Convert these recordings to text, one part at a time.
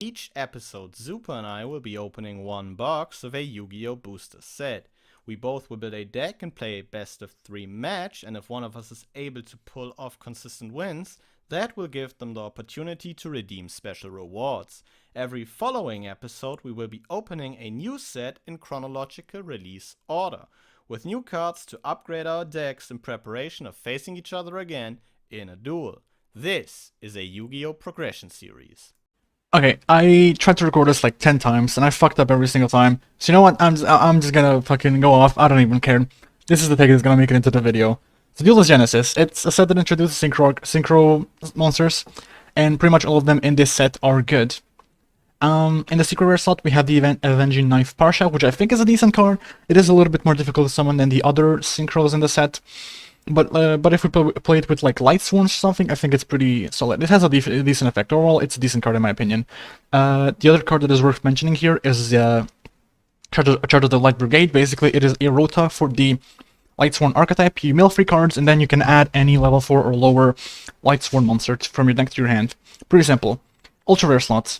Each episode, Zupa and I will be opening one box of a Yu-Gi-Oh! Booster set. We both will build a deck and play a best of 3 match, and if one of us is able to pull off consistent wins, that will give them the opportunity to redeem special rewards. Every following episode, we will be opening a new set in chronological release order, with new cards to upgrade our decks in preparation of facing each other again in a duel. This is a Yu-Gi-Oh! Progression series. Okay, I tried to record this like 10 times, and I fucked up every single time. So you know what, I'm just gonna fucking go off, I don't even care. This is the take that's gonna make it into the video. So Duelist Genesis, it's a set that introduces synchro monsters, and pretty much all of them in this set are good. In the secret rare slot, we have the Avenging Knife Parsha, which I think is a decent card. It is a little bit more difficult to summon than the other synchros in the set. But if we play it with like Light Sworns or something, I think it's pretty solid. It has a decent effect. Overall, it's a decent card in my opinion. The other card that is worth mentioning here is Charge of the Light Brigade. Basically, it is a Rota for the Light Sworn archetype. You mill 3 cards, and then you can add any level 4 or lower Light Sworn monster from your deck to your hand. Pretty simple. Ultra rare slots.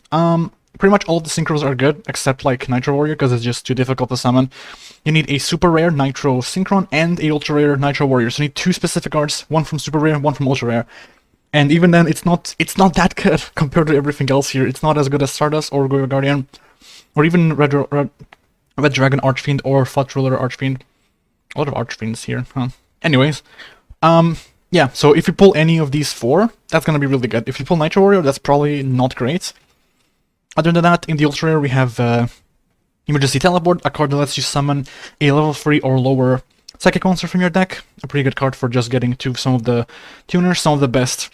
Pretty much all the synchros are good, except like Nitro Warrior, because it's just too difficult to summon. You need a super rare Nitro Synchron and a ultra rare Nitro Warrior. So you need 2 specific cards, one from super rare, one from ultra rare. And even then, it's not that good compared to everything else here. It's not as good as Stardust or Goyo Guardian, or even Red Dragon Archfiend or Thought Ruler Archfiend. A lot of Archfiends here, huh? Anyways, yeah. So if you pull any of these 4, that's gonna be really good. If you pull Nitro Warrior, that's probably not great. Other than that, in the ultra rare we have Emergency Teleport, a card that lets you summon a level 3 or lower psychic monster from your deck. A pretty good card for just getting to some of the tuners. Some of the best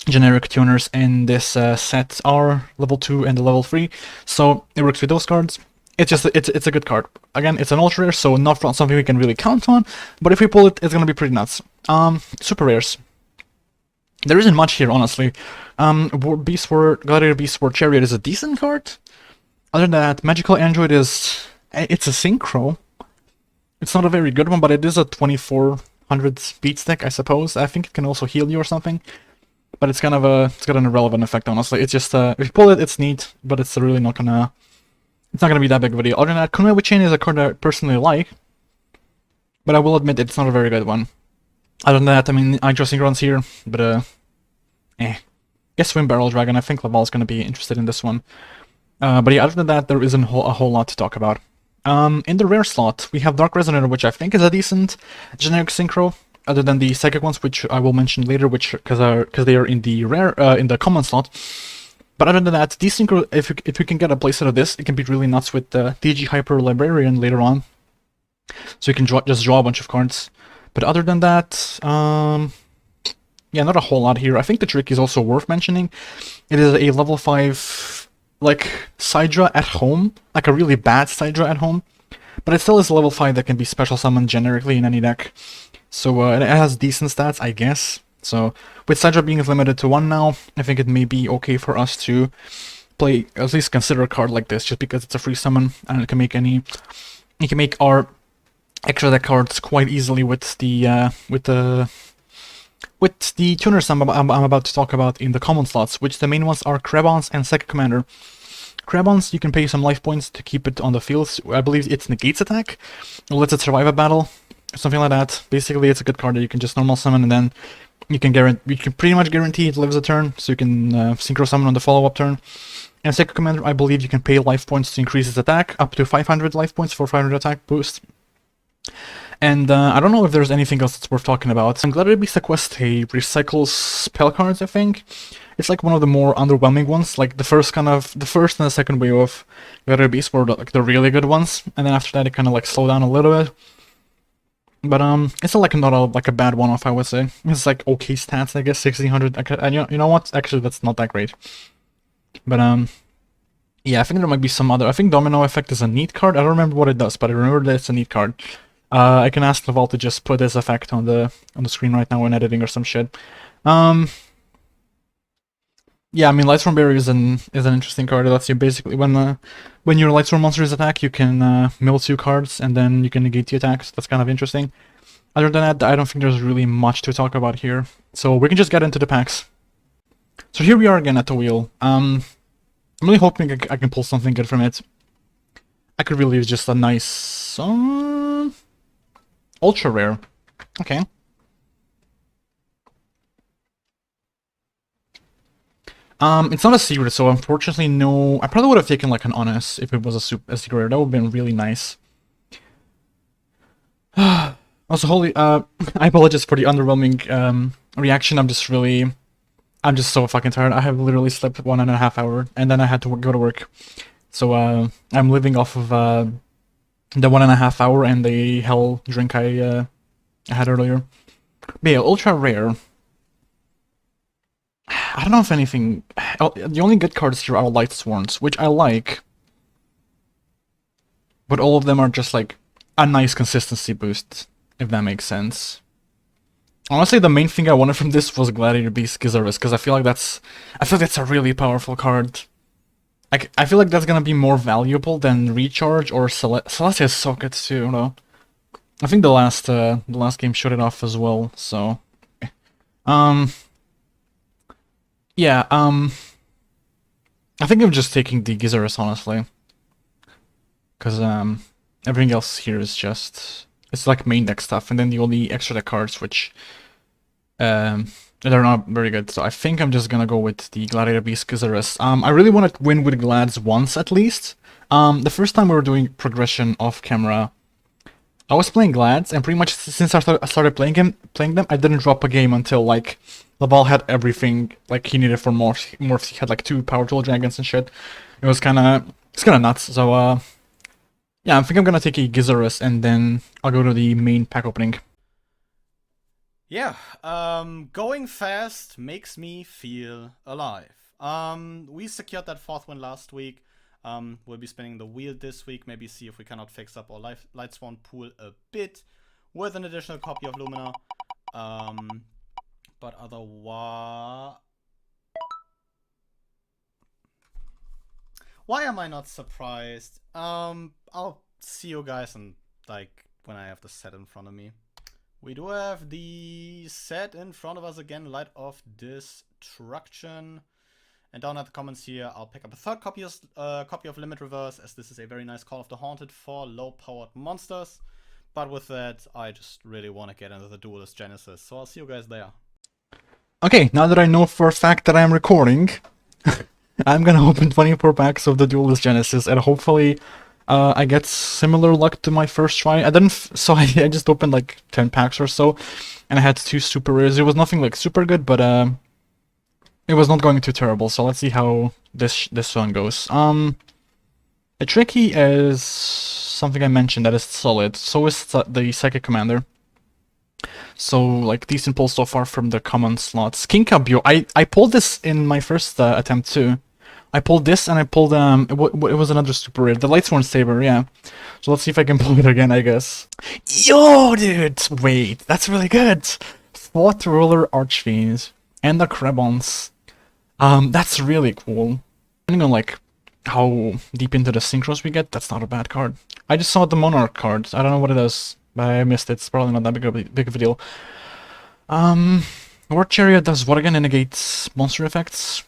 generic tuners in this set are level 2 and the level 3, so it works with those cards. It's a good card. Again, it's an ultra rare, so not something we can really count on, but if we pull it, it's gonna be pretty nuts. Super rares. There isn't much here, honestly. Gladiator Beastward Chariot is a decent card. Other than that, Magical Android it's a synchro. It's not a very good one, but it is a 2400 speed stick, I suppose. I think it can also heal you or something. But it's kind of it's got an irrelevant effect, honestly. It's just, if you pull it, it's neat, but it's really not gonna... It's not gonna be that big of a deal. Other than that, Kunai Chain is a card that I personally like, but I will admit it's not a very good one. Other than that, I mean, I draw Synchron's here, but Guess Swim Barrel Dragon, I think Laval's gonna be interested in this one. But yeah, other than that, there isn't a whole lot to talk about. In the rare slot, we have Dark Resonator, which I think is a decent generic synchro, other than the psychic ones, which I will mention later, because they are in the rare in the common slot. But other than that, these synchro, if you can get a playset of this, it can be really nuts with the DG Hyper Librarian later on. So you can just draw a bunch of cards. But other than that, yeah, not a whole lot here. I think the trick is also worth mentioning. It is a level 5, like, Sidra at home. Like a really bad Sidra at home. But it still is a level 5 that can be special summoned generically in any deck. So it has decent stats, I guess. So with Sidra being limited to 1 now, I think it may be okay for us to play, at least consider a card like this, just because it's a free summon, and it can make our extra deck cards quite easily with the tuners I'm about to talk about in the common slots, which the main ones are Krebons and Second Commander. Krebons, you can pay some life points to keep it on the field. I believe it negates attack, or lets it survive a battle, something like that. Basically, it's a good card that you can just normal summon, and then you can pretty much guarantee it lives a turn, so you can Synchro Summon on the follow-up turn. And Second Commander, I believe you can pay life points to increase its attack, up to 500 life points for 500 attack boost. And I don't know if there's anything else that's worth talking about. Gladiator Beast Equeste recycles spell cards, I think. It's like one of the more underwhelming ones. Like the first and the second wave of Gladiator Beast were like the really good ones, and then after that it kind of like slowed down a little bit. But it's not a bad one-off, I would say. It's like okay stats, I guess, 1600. And you know what? Actually, that's not that great. But yeah, I think there might be some other. I think Domino Effect is a neat card. I don't remember what it does, but I remember that it's a neat card. I can ask Laval to just put this effect on the screen right now when editing or some shit. Yeah, I mean, Lightstorm Barrier is an interesting card. It lets you basically, when your Lightstorm monsters attack, you can mill 2 cards and then you can negate the attacks. That's kind of interesting. Other than that, I don't think there's really much to talk about here. So we can just get into the packs. So here we are again at the wheel. I'm really hoping I can pull something good from it. I could really use just a nice... ultra rare. Okay. It's not a secret, so unfortunately no... I probably would have taken like an honest if it was a secret rare. That would have been really nice. Also, holy... I apologize for the underwhelming reaction. I'm just so fucking tired. I have literally slept 1.5 hours, and then I had to go to work. So, I'm living off of, the 1.5 hour and the hell drink I had earlier. But yeah, ultra rare. I don't know if anything... the only good cards here are Light Sworns, which I like. But all of them are just like a nice consistency boost, if that makes sense. Honestly, the main thing I wanted from this was Gladiator Beast Gizaris, because I feel like that's a really powerful card. I feel like that's gonna be more valuable than Recharge or Celestia is so good too, though. I think the last game showed it off as well, so... Yeah, I think I'm just taking the Gizaris, honestly. Because, everything else here is just... It's like main deck stuff, and then the only extra deck cards, which... they're not very good, so I think I'm just gonna go with the Gladiator Beast Gizaris. I really want to win with Glads once, at least. The first time we were doing progression off-camera, I was playing Glads, and pretty much since I started playing them, I didn't drop a game until, like, Laval had everything, like, he needed for Morphs. He had, like, 2 Power Tool Dragons and shit. It's kinda nuts, so, yeah, I think I'm gonna take a Gizaris, and then I'll go to the main pack opening. Yeah, going fast makes me feel alive. We secured that 4th win last week. We'll be spinning the wheel this week, maybe see if we cannot fix up our Light Swan pool a bit with an additional copy of Lumina. But otherwise... Why am I not surprised? I'll see you guys in, like, when I have the set in front of me. We do have the set in front of us again, Light of Destruction. And down at the comments here, I'll pick up a 3rd copy of Limit Reverse, as this is a very nice Call of the Haunted for low-powered monsters. But with that, I just really want to get into the Duelist Genesis, so I'll see you guys there. Okay, now that I know for a fact that I'm recording, I'm gonna open 24 packs of the Duelist Genesis, and hopefully I get similar luck to my first try. I didn't, so I just opened like 10 packs or so, and I had 2 super rares. It was nothing like super good, but it was not going too terrible. So let's see how this one goes. A tricky is something I mentioned that is solid. So is the Psychic Commander. So like decent pull so far from the common slots. King Kabyo, I pulled this in my first attempt too. I pulled this, and I pulled, it was another super rare. The Lightsworn Saber, yeah. So let's see if I can pull it again, I guess. Yo, dude! Wait, that's really good! 4th Ruler Archfiend. And the Krebons. That's really cool. Depending on, like, how deep into the Synchros we get, that's not a bad card. I just saw the Monarch card. I don't know what it is, but I missed it. It's probably not that big of a deal. War Chariot does what again? It negates monster effects.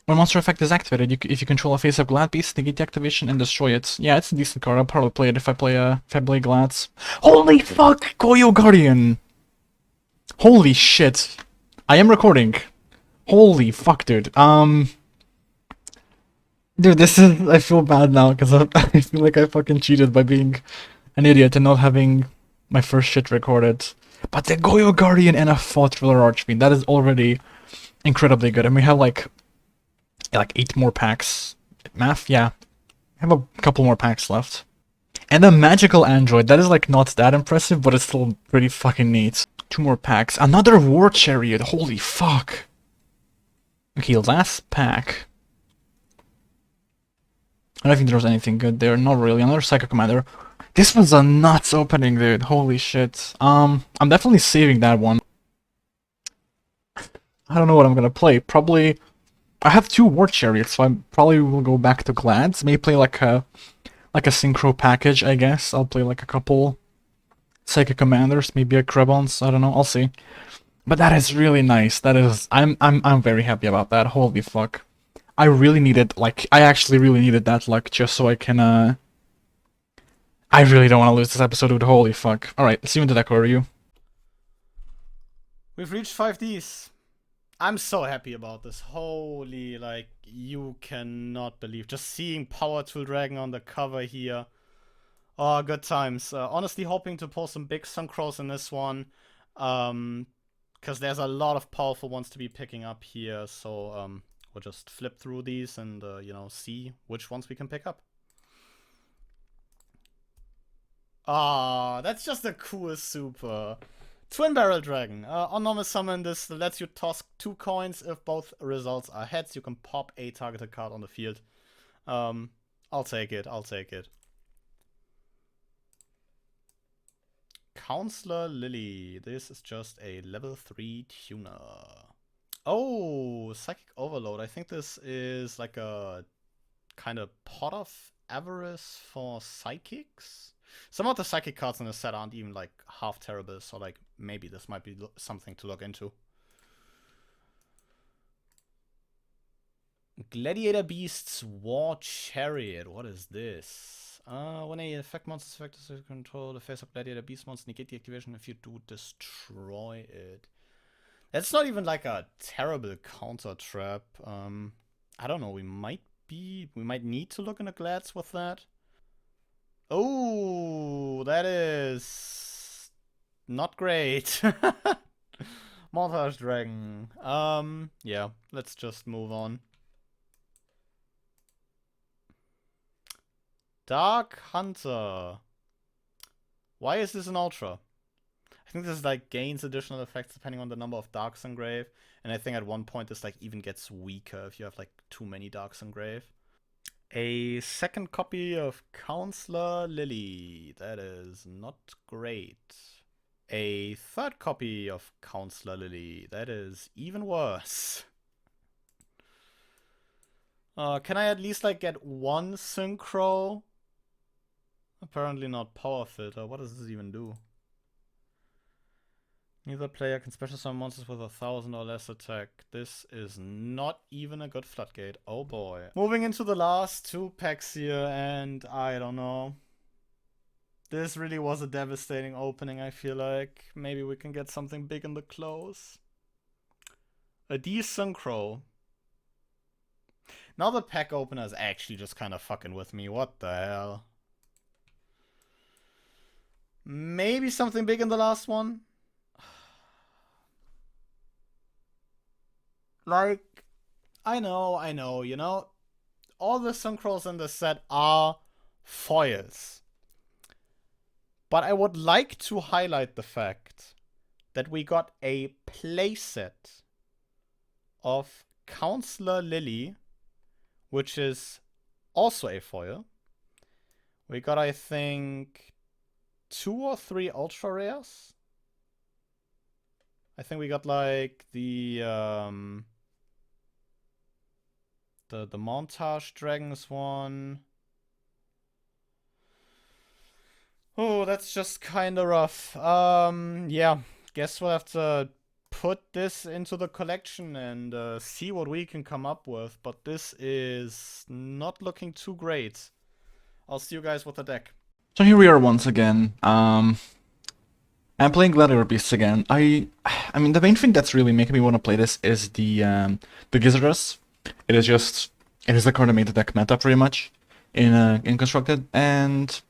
When monster effect is activated, if you control a face-up Glad Beast, negate the activation and destroy it. Yeah, it's a decent card. I'll probably play it if I play Glads. Holy fuck! Goyo Guardian! Holy shit. I am recording. Holy fuck, dude. Dude, this is... I feel bad now, because I feel like I fucking cheated by being an idiot and not having my first shit recorded. But the Goyo Guardian and a 4th Ruler Archfiend, that is already incredibly good. And we have like 8 more packs. Math? Yeah. I have a couple more packs left. And a Magical Android. That is like not that impressive, but it's still pretty fucking neat. 2 more packs. Another War Chariot. Holy fuck. Okay, last pack. I don't think there was anything good there. Not really. Another Psycho Commander. This was a nuts opening, dude. Holy shit. I'm definitely saving that one. I don't know what I'm gonna play. Probably... I have 2 War Chariots, so I probably will go back to Glads. Maybe play like a Synchro package, I guess. I'll play like a couple Psychic Commanders, maybe a Krebons, I don't know, I'll see. But that is really nice. That is... I'm very happy about that. Holy fuck. I really needed, like, I actually really needed that luck just so I can, I really don't want to lose this episode, dude. Holy fuck. Alright, let's see what the deck overview. We've reached 5Ds. I'm so happy about this. Holy, like, you cannot believe. Just seeing Power Tool Dragon on the cover here. Oh, good times. Honestly, hoping to pull some big Synchros in this one. Because there's a lot of powerful ones to be picking up here. So, we'll just flip through these and, you know, see which ones we can pick up. Ah, that's just the coolest super. Twin Barrel Dragon. On normal summon, this lets you toss 2 coins. If both results are heads, you can pop a targeted card on the field. I'll take it. I'll take it. Counselor Lily. This is just a level 3 tuner. Oh, Psychic Overload. I think this is like a kind of Pot of Avarice for Psychics. Some of the Psychic cards in the set aren't even like half terrible, so like maybe this might be something to look into. Gladiator Beast's War Chariot. What is this? When a effect monster's effect is control the face of Gladiator Beast monster, negate the activation. If you do, destroy it. That's not even like a terrible counter trap. I don't know. We might need to look into Glads with that. Oh, that is not great. Montage Dragon. Yeah, let's just move on. Dark Hunter. Why is this an ultra? I think this like gains additional effects depending on the number of Darks Engrave, and I think at one point this like even gets weaker if you have like too many Darks Engrave. A second copy of Counselor Lily. That is not great. A third copy of Counselor Lily. That is even worse. Can I at least like get one Synchro? Apparently not. Power Filter. What does this even do? Neither player can special summon monsters with 1,000 or less attack. This is not even a good floodgate. Oh boy. Moving into the last 2 packs here, and I don't know. This really was a devastating opening, I feel like. Maybe we can get something big in the close. A D-Synchro. Now the pack opener is actually just kind of fucking with me. What the hell? Maybe something big in the last one? Like, I know, you know, all the Synchros in the set are foils. But I would like to highlight the fact that we got a playset of Counselor Lily, which is also a foil. We got, I think, 2 or 3 ultra rares. I think we got like the Montage Dragons one. Oh, that's just kind of rough. Yeah, guess we'll have to put this into the collection and see what we can come up with. But this is not looking too great. I'll see you guys with the deck. So here we are once again. I'm playing Gladiator Beasts again. I mean, the main thing that's really making me want to play this is the Gizzardus. It is the card that made the deck meta pretty much in Constructed, and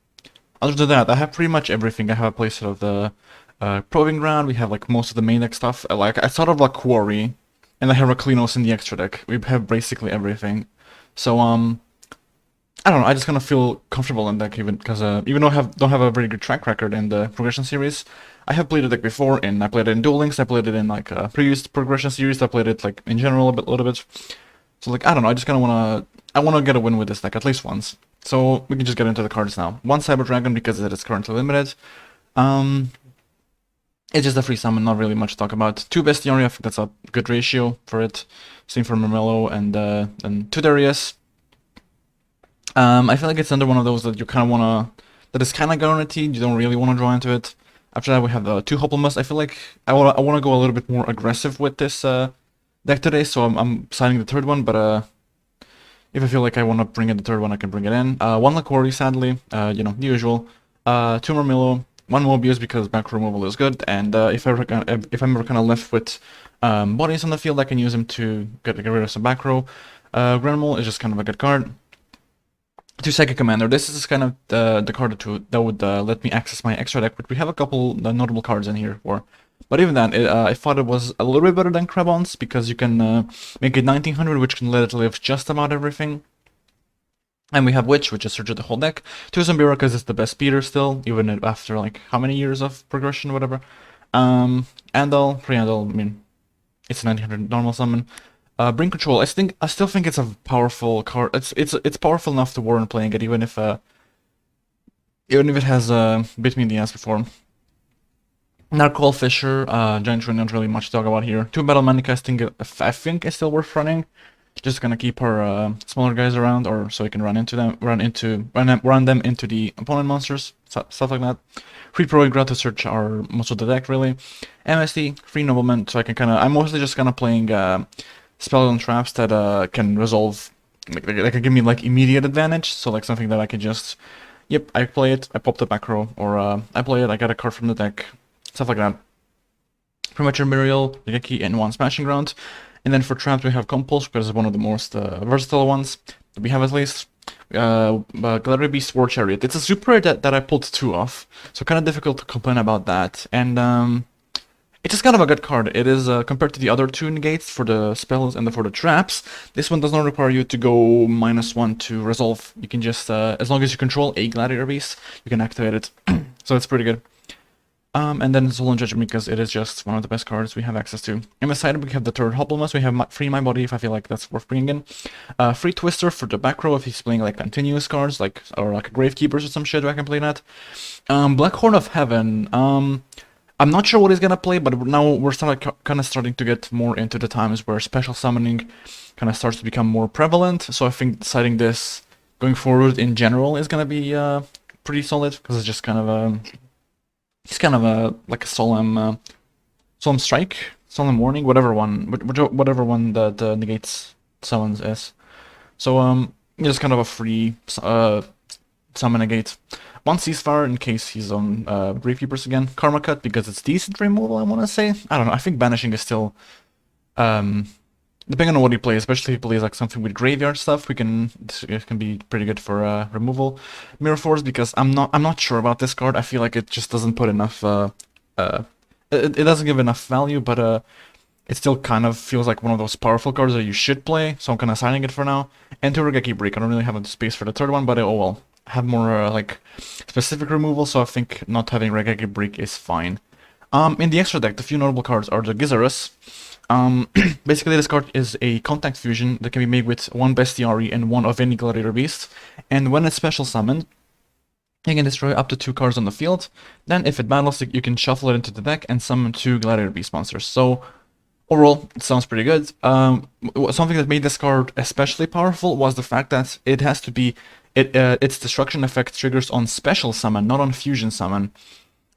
other than that, I have pretty much everything. I have a playset of the Proving Ground. We have like most of the main deck stuff. Like I thought of like Quarry, and I have Raklinos in the extra deck. We have basically everything. So I don't know. I just kind of feel comfortable in deck even because even though I don't have a very good track record in the progression series, I have played the deck before, and I played it in Duel Links. I played it in like previous progression series. I played it like in general a little bit. So like I don't know. I just kind of wanna get a win with this deck at least once. So we can just get into the cards now. 1 Cyber Dragon because it is currently limited. It's just a free summon, not really much to talk about. 2 Bestiaria, I think that's a good ratio for it. Same for Mermello and 2 Darius. I feel like it's under one of those that you kind of wanna, that is kind of guaranteed. You don't really want to draw into it. After that, we have the 2 Hopeless. I feel like I wanna go a little bit more aggressive with this deck today, so I'm signing the 3rd one. But If I feel like I want to bring in the third one, I can bring it in. One Liquori, sadly, you know, the usual. Two more Milo, one Mobius because back removal is good, and if I'm ever kind of left with bodies on the field, I can use him to get rid of some back row. Granmole is just kind of a good card. To Psychic Commander, this is kind of the card that would let me access my extra deck, but we have a couple notable cards in here for. But even then, I thought it was a little bit better than Crabons, because you can make it 1900, which can let it live just about everything. And we have Witch, which is search the whole deck. Two Zambira, because it's the best speeder still, even after like how many years of progression, whatever. Andal, Pre-Andal, I mean, it's a 1900 normal summon. Bring Control. I still think it's a powerful card. It's powerful enough to warrant playing it, even if it has bit me in the ass before. Narcoal Fisher, Giant Tree, not really much to talk about here. Two Battle Manica, I think is still worth running. Just gonna keep our smaller guys around, or so we can run them into the opponent monsters, stuff like that. Free Pro Grad to search most of the deck really. MSD, Free Nobleman, so I can I'm mostly just kind of playing spells and traps that can resolve, like, that can give me like immediate advantage. So like something that I can just, yep, I play it, I pop the back row, or I play it, I get a card from the deck, stuff like that. Premature Burial, Ligeki, and one Smashing Ground. And then for traps we have Compulse, because it's one of the most versatile ones that we have at least. Gallery Beast, War Chariot. It's a super that I pulled two off, so kind of difficult to complain about that. And it's just kind of a good card. It is, compared to the other two negates for the spells and for the traps, this one does not require you to go -1 to resolve. You can just, as long as you control a Gladiator Beast, you can activate it. So it's pretty good. And then Soul and Judgment, because it is just one of the best cards we have access to. In the side, we have the third Hoplomus. We have Free My Body if I feel like that's worth bringing in. Free Twister for the back row if he's playing like continuous cards, or like Gravekeepers or some shit, I can play that. Black Horn of Heaven. I'm not sure what he's gonna play, but now we're kind of starting to get more into the times where special summoning kind of starts to become more prevalent. So I think deciding this going forward in general is gonna be pretty solid, because it's just kind of he's kind of like a solemn strike, solemn warning, whatever one that negates summons is. So just kind of a free summon negate. One Ceasefire in case he's on Gravekeepers again. Karma Cut because it's decent removal, I want to say. I don't know, I think Banishing is still, depending on what he plays, especially if he plays like something with graveyard stuff, it can be pretty good for removal. Mirror Force because I'm not sure about this card. I feel like it just doesn't put enough, it doesn't give enough value, but it still kind of feels like one of those powerful cards that you should play, so I'm kind of signing it for now. And to Regeki Break, I don't really have the space for the third one, but oh well. Have more like specific removal, so I think not having Regeki Break is fine. In the extra deck, the few notable cards are the Gizarus. Basically this card is a contact fusion that can be made with one Bestiary and one of any Gladiator Beast, and when it's special summoned, you can destroy up to 2 cards on the field. Then if it battles, you can shuffle it into the deck and summon 2 Gladiator Beast monsters. So overall, it sounds pretty good. Something that made this card especially powerful was the fact that it has to be its destruction effect triggers on special summon, not on fusion summon,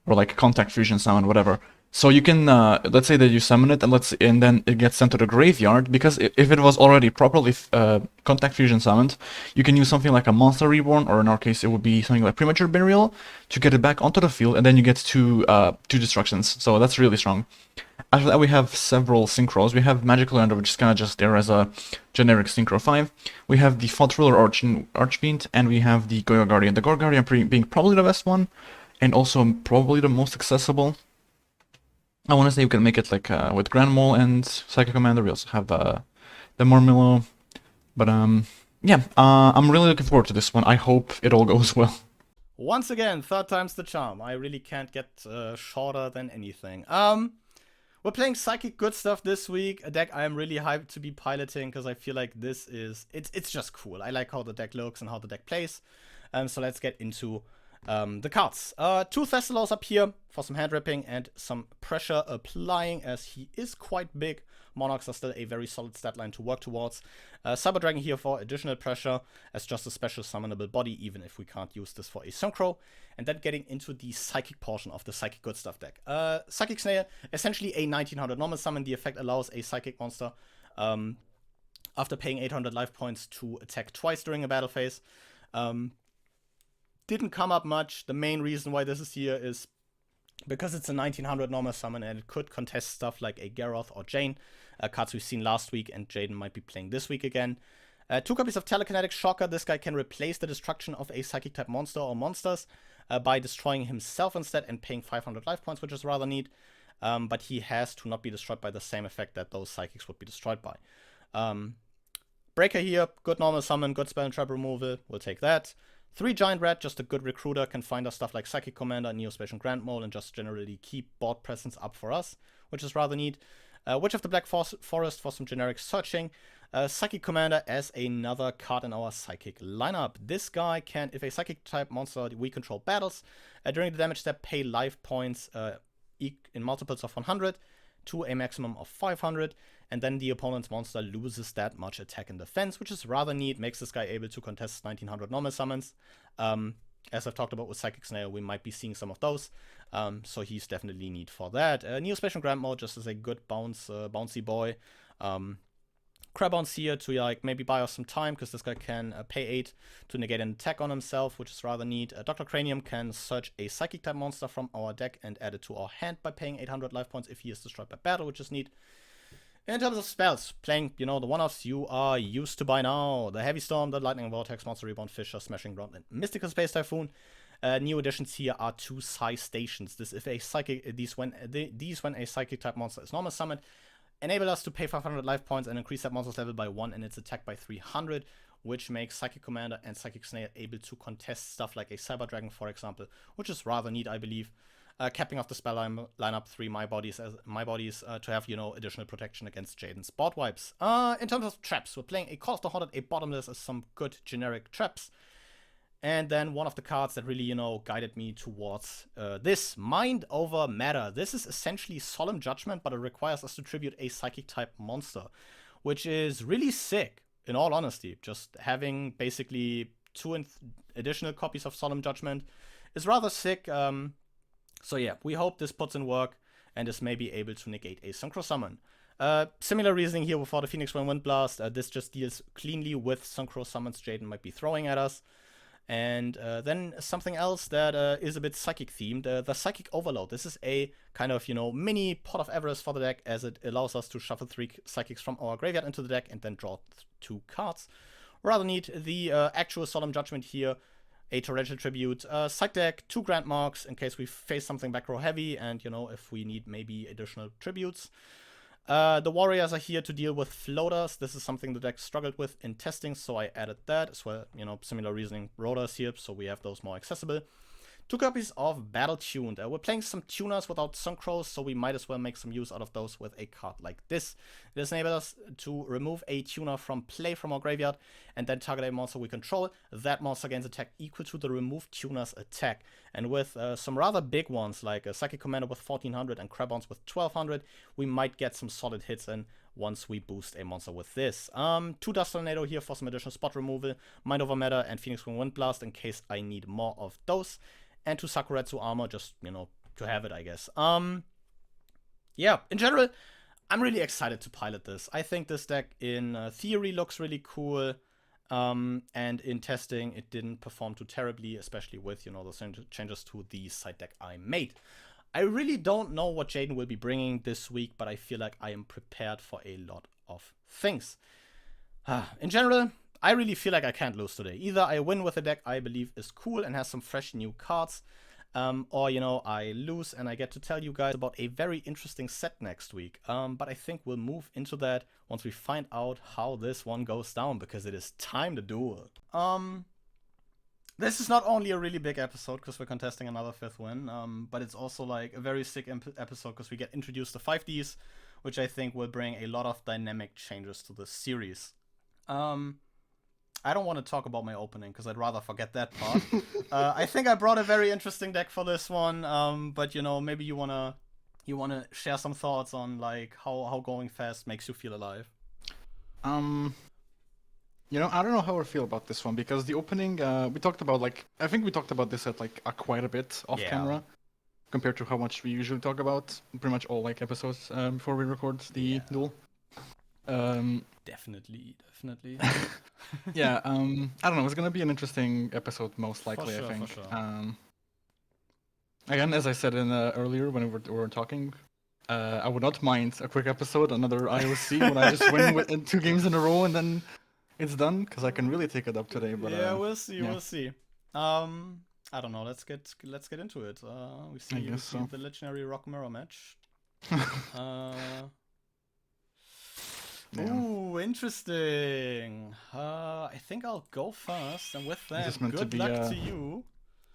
or like contact fusion summon, whatever. So you can, let's say that you summon it, and then it gets sent to the graveyard, because if it was already properly contact fusion summoned, you can use something like a Monster Reborn, or in our case it would be something like Premature Burial, to get it back onto the field, and then you get two destructions. So that's really strong. After that we have several Synchros. We have Magical Lander, which is kind of just there as a generic Synchro 5. We have the Thought Ruler Archfiend, and we have the Goyo Guardian. The Goyo Guardian being probably the best one, and also probably the most accessible. I want to say we can make it like with Grand Mole and Psychic Commander. We also have the Mormillo. But yeah, I'm really looking forward to this one. I hope it all goes well. Once again, third time's the charm. I really can't get shorter than anything. We're playing Psychic Good Stuff this week, a deck I am really hyped to be piloting, because I feel like this is, it's just cool. I like how the deck looks and how the deck plays. So let's get into the cards. 2 Thessalos up here for some hand ripping and some pressure applying, as he is quite big. Monarchs are still a very solid stat line to work towards. Cyber Dragon here for additional pressure as just a special summonable body, even if we can't use this for a Synchro. And then getting into the Psychic portion of the Psychic Good Stuff deck. Psychic Snail, essentially a 1900 normal summon. The effect allows a Psychic monster after paying 800 life points to attack twice during a battle phase. Didn't come up much. The main reason why this is here is because it's a 1900 normal summon and it could contest stuff like a Garroth or Jane, cards we've seen last week and Jaden might be playing this week again. 2 copies of Telekinetic Shocker. This guy can replace the destruction of a Psychic type monster or monsters by destroying himself instead and paying 500 life points, which is rather neat. But he has to not be destroyed by the same effect that those Psychics would be destroyed by. Breaker here, good normal summon, good spell and trap removal, we'll take that. 3 Giant Rat, just a good recruiter, can find us stuff like Psychic Commander, Neospatial Grand Mole, and just generally keep board presence up for us, which is rather neat. Witch of the Black Forest for some generic searching. Psychic Commander as another card in our Psychic lineup. This guy can, if a Psychic type monster we control battles, during the damage step pay life points in multiples of 100 to a maximum of 500, and then the opponent's monster loses that much attack and defense, which is rather neat, makes this guy able to contest 1900 normal summons. As I've talked about with Psychic Snail, we might be seeing some of those, so he's definitely neat for that. Neospatial Grand Mode just as a good bouncy boy. Crab Bounce here to like maybe buy us some time, because this guy can pay 8 to negate an attack on himself, which is rather neat. Dr. Cranium can search a Psychic type monster from our deck and add it to our hand by paying 800 life points if he is destroyed by battle, which is neat. In terms of spells, playing, the one-offs you are used to by now. The Heavy Storm, the Lightning Vortex, Monster Reborn, Fissure, Smashing Ground, and Mystical Space Typhoon. New additions here are 2 Psi Stations. This if a Psychic, these when a Psychic type monster is normal summoned, enable us to pay 500 life points and increase that monster's level by 1 and its attack by 300, which makes Psychic Commander and Psychic Snail able to contest stuff like a Cyber Dragon, for example, which is rather neat, I believe. Capping off the spell lineup 3 My Bodies to have, additional protection against Jaden's board wipes. In terms of traps, we're playing a Call of the Haunted, a Bottomless, as some good generic traps. And then one of the cards that really, guided me towards this, Mind Over Matter. This is essentially Solemn Judgment, but it requires us to tribute a Psychic type monster, which is really sick, in all honesty. Just having basically 2 additional copies of Solemn Judgment is rather sick. So yeah, we hope this puts in work and is maybe able to negate a Synchro Summon. Similar reasoning here for the Phoenix Wing Wind Blast. This just deals cleanly with Synchro Summons Jaden might be throwing at us. And then something else that is a bit Psychic themed, the Psychic Overload. This is a kind of, mini Pot of Avarice for the deck, as it allows us to shuffle 3 Psychics from our graveyard into the deck and then draw 2 cards. Rather neat. The actual Solemn Judgment here, a Torrential Tribute, side deck, 2 Grand Marks in case we face something back row heavy, and if we need maybe additional tributes. The Warriors are here to deal with floaters. This is something the deck struggled with in testing, so I added that as well. Similar reasoning, Rotors here, so we have those more accessible. 2 copies of Battle Tuned. We're playing some tuners without Synchros, so we might as well make some use out of those with a card like this. This enables us to remove a tuner from play from our graveyard and then target a monster we control. That monster gains attack equal to the removed tuner's attack. And with some rather big ones like a Psychic Commander with 1400 and Crab Bounce with 1200, we might get some solid hits in once we boost a monster with this. 2 Dust Tornado here for some additional spot removal, Mind Over Matter, and Phoenix Wing Wind Blast in case I need more of those. And 2 Sakuretsu Armor, just, to have it, I guess. Yeah, in general, I'm really excited to pilot this. I think this deck in theory looks really cool. And in testing, it didn't perform too terribly, especially with, the changes to the side deck I made. I really don't know what Jaden will be bringing this week, but I feel like I am prepared for a lot of things. In general, I really feel like I can't lose today. Either I win with a deck I believe is cool and has some fresh new cards, or, I lose and I get to tell you guys about a very interesting set next week. But I think we'll move into that once we find out how this one goes down, because it is time to duel. This is not only a really big episode because we're contesting another 5th win, but it's also like a very sick episode because we get introduced to 5Ds, which I think will bring a lot of dynamic changes to the series. I don't want to talk about my opening because I'd rather forget that part. I think I brought a very interesting deck for this one, but maybe you wanna share some thoughts on like how going fast makes you feel alive. I don't know how I feel about this one because the opening we talked about I think we talked about this at quite a bit off camera compared to how much we usually talk about pretty much all episodes before we record the duel. Definitely, definitely. Yeah, I don't know. It's gonna be an interesting episode, most likely. sure, I think. for sure. Again, as I said in earlier when we were talking, I would not mind a quick episode, another IOC when I just win with 2 games in a row and then it's done, because I can really take it up today. But Yeah, we'll see, yeah. we'll see. I don't know. Let's get into it. We see so. the legendary Rock Mirror match. Ooh, interesting. I think I'll go first, and with that, good luck to you.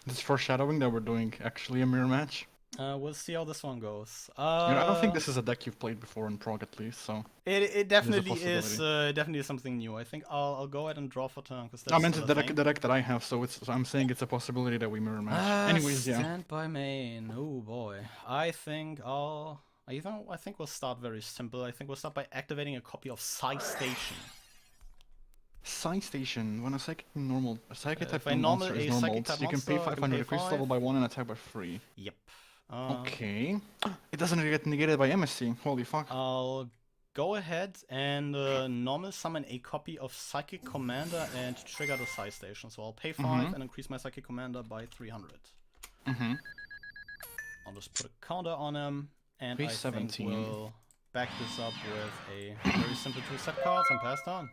This foreshadowing that we're doing actually a mirror match. We'll see how this one goes. I don't think this is a deck you've played before in Prog, at least, so it definitely is definitely something new. I think I'll go ahead and draw for turn, because that's I meant the deck that I have, so I'm saying it's a possibility that we mirror match. Anyways, yeah. Stand by main. Oh boy. I think we'll start very simple. I think we'll start by activating a copy of Psy Station. Psy Station. When a psychic type normal monster is normal, you can pay 500, decrease level by 1 and attack by 3. Yep. Okay. It doesn't get negated by MSC. Holy fuck. I'll go ahead and normal summon a copy of Psychic Commander and trigger the Psy Station. So I'll pay 5 and increase my Psychic Commander by 300. I'll just put a counter on him, and I think we'll back this up with a very simple 2 set cards and pass turn.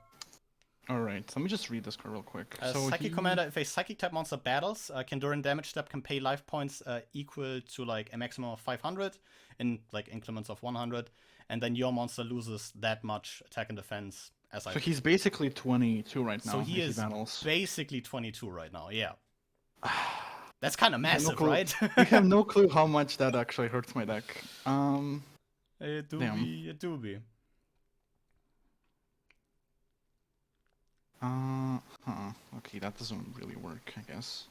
Alright, so let me just read this card real quick. So Psychic Commander, if a Psychic type monster battles, can during damage step can pay life points equal to like a maximum of 500 in like increments of 100, and then your monster loses that much attack and defense. So he's basically 22 right now. So he is basically 22 right now. Yeah. That's kind of massive, right? I have no clue how much that actually hurts my deck. It do be. Okay, that doesn't really work, I guess.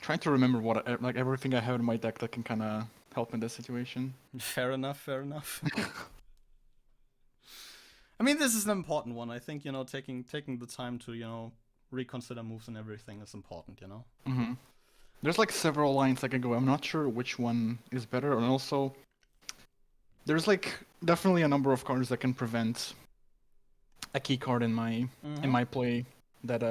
Trying to remember what like everything I have in my deck that can kind of help in this situation. Fair enough, fair enough. I mean, this is an important one. I think, you know, taking the time to, you know, reconsider moves and everything is important, you know? There's like several lines I can go. I'm not sure which one is better, and also there's like definitely a number of cards that can prevent a key card in my play that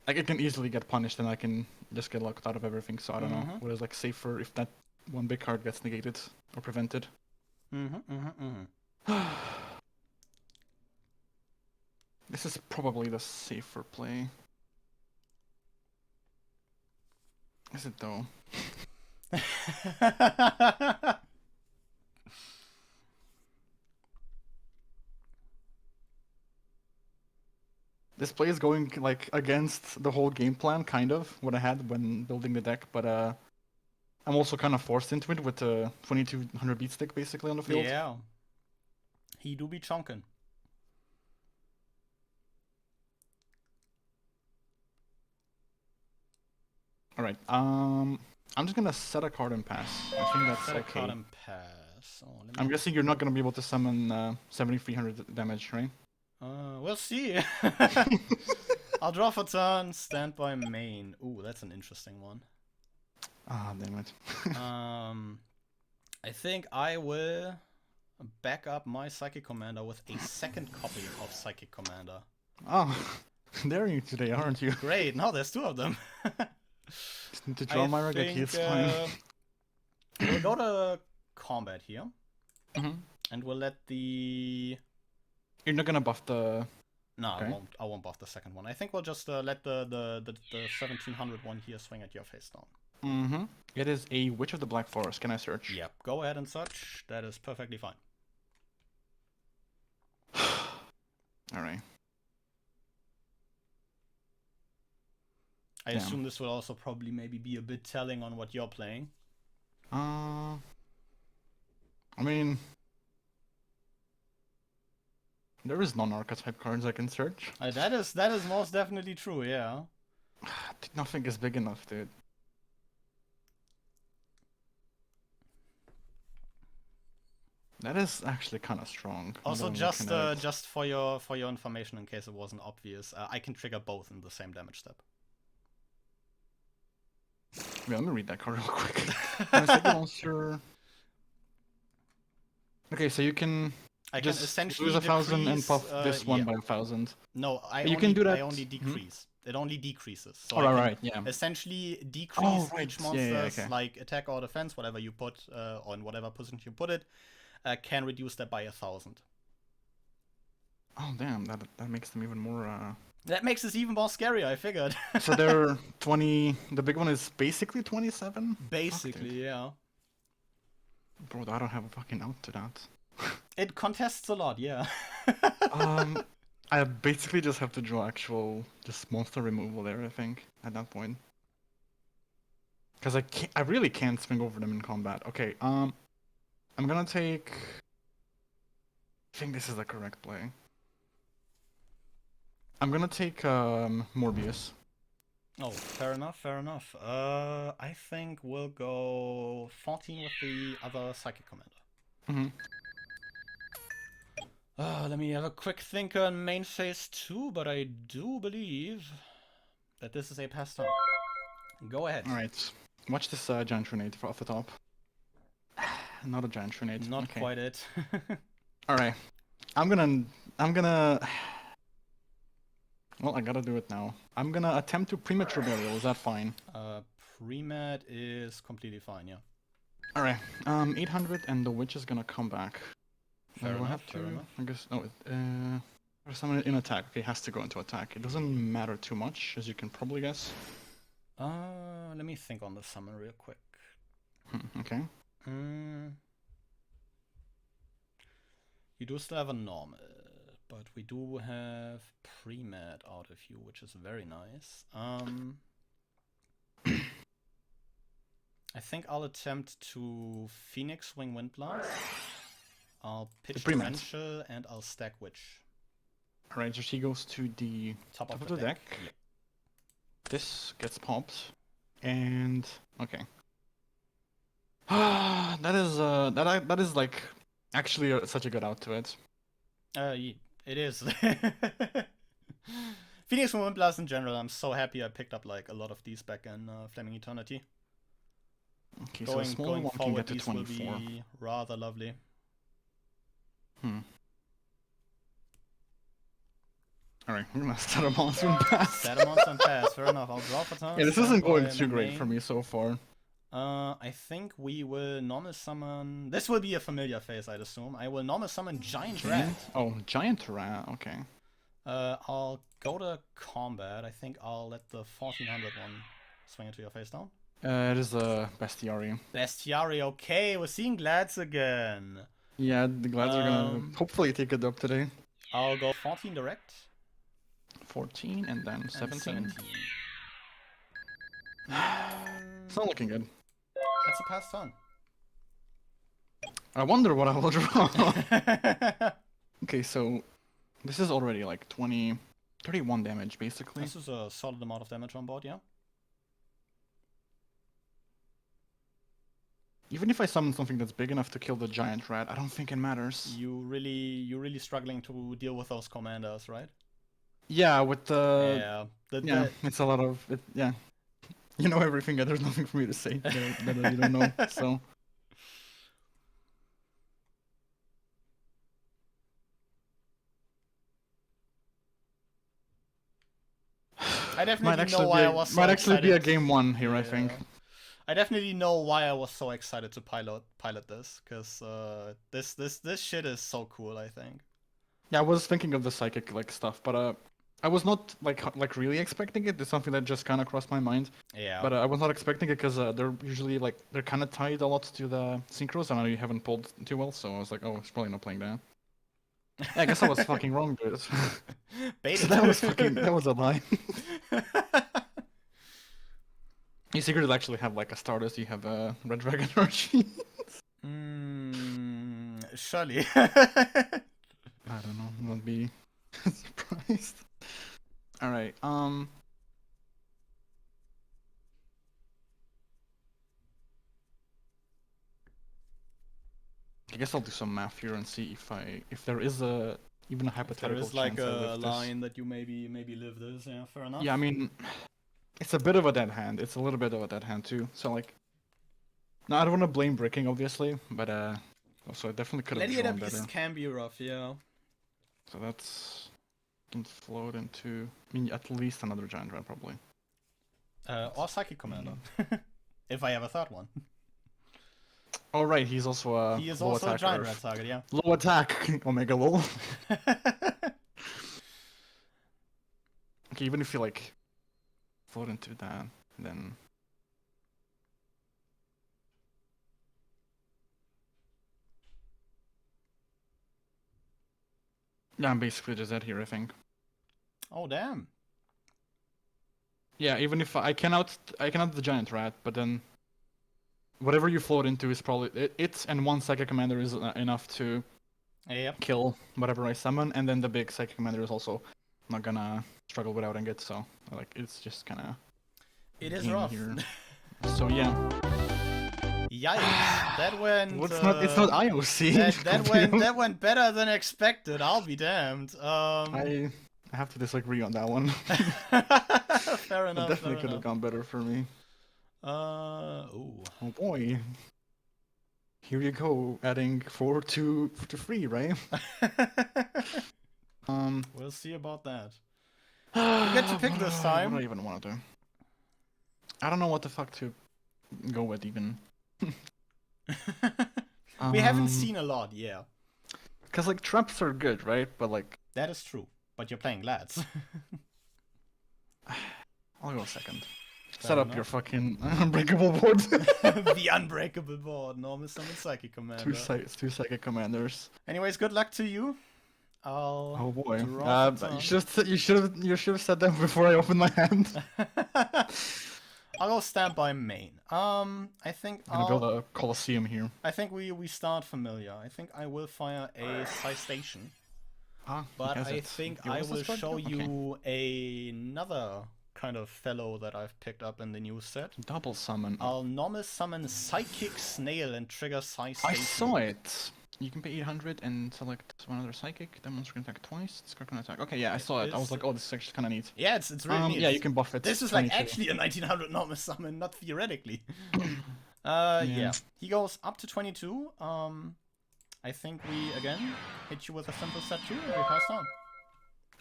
like it can easily get punished and I can just get locked out of everything. So I don't know what is like safer if that one big card gets negated or prevented. This is probably the safer play. Is it though? This play is going like against the whole game plan, kind of, what I had when building the deck, but I'm also kind of forced into it with the 2200 beat stick basically on the field. Yeah. He do be chunkin'. Alright, I'm just gonna set a card and pass. I think that's set okay. A card and pass. Oh, I'm guessing you're not gonna be able to summon 7300 damage, right? We'll see. I'll draw for turn, stand by main. Ooh, that's an interesting one. Ah, damn it. I think I will back up my Psychic Commander with a second copy of Psychic Commander. Oh, daring today, aren't you? Great, now there's 2 of them. Just need to draw my Regaki, it's fine. We'll go to combat here. And we'll let the... You're not gonna buff the... No, okay. I won't buff the second one. I think we'll just let the 1700 one here swing at your face down. It is a Witch of the Black Forest. Can I search? Yep, go ahead and search. That is perfectly fine. Alright. I assume this will also probably maybe be a bit telling on what you're playing. I mean... There is non-archetype cards I can search. That is most definitely true, yeah. Nothing is big enough, dude. That is actually kind of strong. Also, just for your information, in case it wasn't obvious, I can trigger both in the same damage step. Wait, let me read that card real quick. When I say the monster... Okay, so you can I can just essentially lose 1,000 and puff decrease, this one yeah. by 1,000. No, You can do that. I only decrease. It only decreases. So Oh, I can right, yeah. essentially decrease right. each Yeah, monster's okay. like attack or defense, whatever you put on whatever position you put it, can reduce that by 1,000. Oh damn, that makes them even more. That makes this even more scary, I figured. So they're 20. The big one is basically 27. Basically, yeah. Bro, I don't have a fucking out to that. It contests a lot, yeah. I basically just have to draw actual just monster removal there. I think at that point, because I really can't swing over them in combat. Okay, I'm gonna take. I think this is the correct play. I'm gonna take Morbius. Oh, fair enough, fair enough. I think we'll go 14 with the other Psychic Commander. Let me have a quick think on main phase 2, but I do believe that this is a pass turn. Go ahead. Alright, watch this giant grenade off the top. Not a giant grenade. Not okay. quite it. Alright, I'm gonna... Well, I gotta do it now. I'm gonna attempt to premature burial, is that fine? Premat is completely fine, yeah. Alright, 800 and the witch is gonna come back. Fair enough, I have fair to, enough. I guess, or summon it in attack. Okay, it has to go into attack. It doesn't matter too much, as you can probably guess. Let me think on the summon real quick. Okay. You do still have a normal, but we do have pre-med out of you, which is very nice. I think I'll attempt to Phoenix Wing Wind Blast. I'll pitch Torrential and I'll stack Witch. Alright, so she goes to the top of the deck. Yep. This gets popped. And okay. that is like actually such a good out to it. It is. Phoenix Wing Wind Blast in general, I'm so happy I picked up like a lot of these back in Flaming Eternity. Okay, so a smaller going one forward, can get to these 24. will be rather lovely. Alright, I'm gonna set a monster and pass. Set a monster and pass, fair enough. I'll draw for turn. Yeah, this isn't going too great for me so far. I think we will normal summon... This will be a familiar phase, I'd assume. I will normal summon Giant Rat. Oh, Giant Rat, okay. I'll go to combat. I think I'll let the 1400 one swing into your face down. It is a Bestiary. Bestiary, okay. We're seeing Glads again. Yeah, the Glads are gonna hopefully take it up today. I'll go 14 direct. 14 and then 17. It's not looking good. That's a pass turn. I wonder what I will draw. Okay, so this is already like 31 damage basically. This is a solid amount of damage on board, yeah? Even if I summon something that's big enough to kill the giant rat, I don't think it matters. You're really struggling to deal with those commanders, right? Yeah, with the... Yeah. It's a lot of... yeah. You know everything, there's nothing for me to say that you don't know, so... I definitely know why I was so excited. Might actually be a game 1 here, I think. I definitely know why I was so excited to pilot this, because this shit is so cool, I think. Yeah, I was thinking of the psychic like stuff, but I was not like really expecting it. It's something that just kind of crossed my mind. Yeah. But I was not expecting it because they're usually like they're kind of tied a lot to the synchros, and I know you haven't pulled too well, so I was like, oh, it's probably not playing that. Yeah, I guess I was fucking wrong, dude. So that was a lie. You secretly actually have like a Stardust. You have a Red Dragon Archie. Surely. I don't know. I won't be surprised. All right. I guess I'll do some math here and see if there is even a hypothetical chance. There is like a line that you maybe live this. Yeah, fair enough. Yeah, I mean, It's a bit of a dead hand. It's a little bit of a dead hand too. So like, no, I don't want to blame bricking obviously, but also I definitely could have Letting it drawn up better. east can be rough, yeah. So that's can float into. I mean, at least another giant red probably. Or Psychic Commander. If I ever thought one. Oh right, he's also a He is low also a attack giant Earth. red target, yeah. Low attack Omega lol. Okay, even if you like float into that, then yeah, I'm basically just dead here, I think. Oh damn. Yeah, even if I cannot the giant rat, but then whatever you float into is probably it and one psychic commander is enough to Yep. kill whatever I summon, and then the big psychic commander is also not gonna struggle without it. So like it's just kind of It is rough. here. So yeah. Yikes! That went. Well, it's not IOC. That went better than expected. I'll be damned. I have to disagree on that one. Fair enough. It definitely could have gone better for me. Ooh. Oh boy. Here you go, adding 4 to 3, right? We'll see about that. You get to pick this time. What do I even want to do? I don't know what the fuck to go with even. We haven't seen a lot, yeah. Because like traps are good, right? But like that is true. But you're playing Glads. I'll go second. Fair Set up enough. your fucking unbreakable board. The unbreakable board. Normal summon Psychic Commander. Two psychic commanders. Anyways, good luck to you. Oh boy. Draw You should have said that before I opened my hand. I'll go standby main. I think I'm gonna build a Colosseum here. I think we start familiar. I think I will fire a Psy Station. But I think I will show you another kind of fellow that I've picked up in the new set. Double summon. I'll normal summon Psychic Snail and trigger Psy Station. I saw it. You can pay 800 and select one other psychic. That monster can attack twice. This card can attack. Okay, yeah, I saw it. I was like, oh, this is actually kind of neat. Yeah, it's really neat. Yeah, you can buff it. This is like actually a 1900 normal summon, not theoretically. Yeah. He goes up to 22. I think we again hit you with a simple set 2 and we pass on.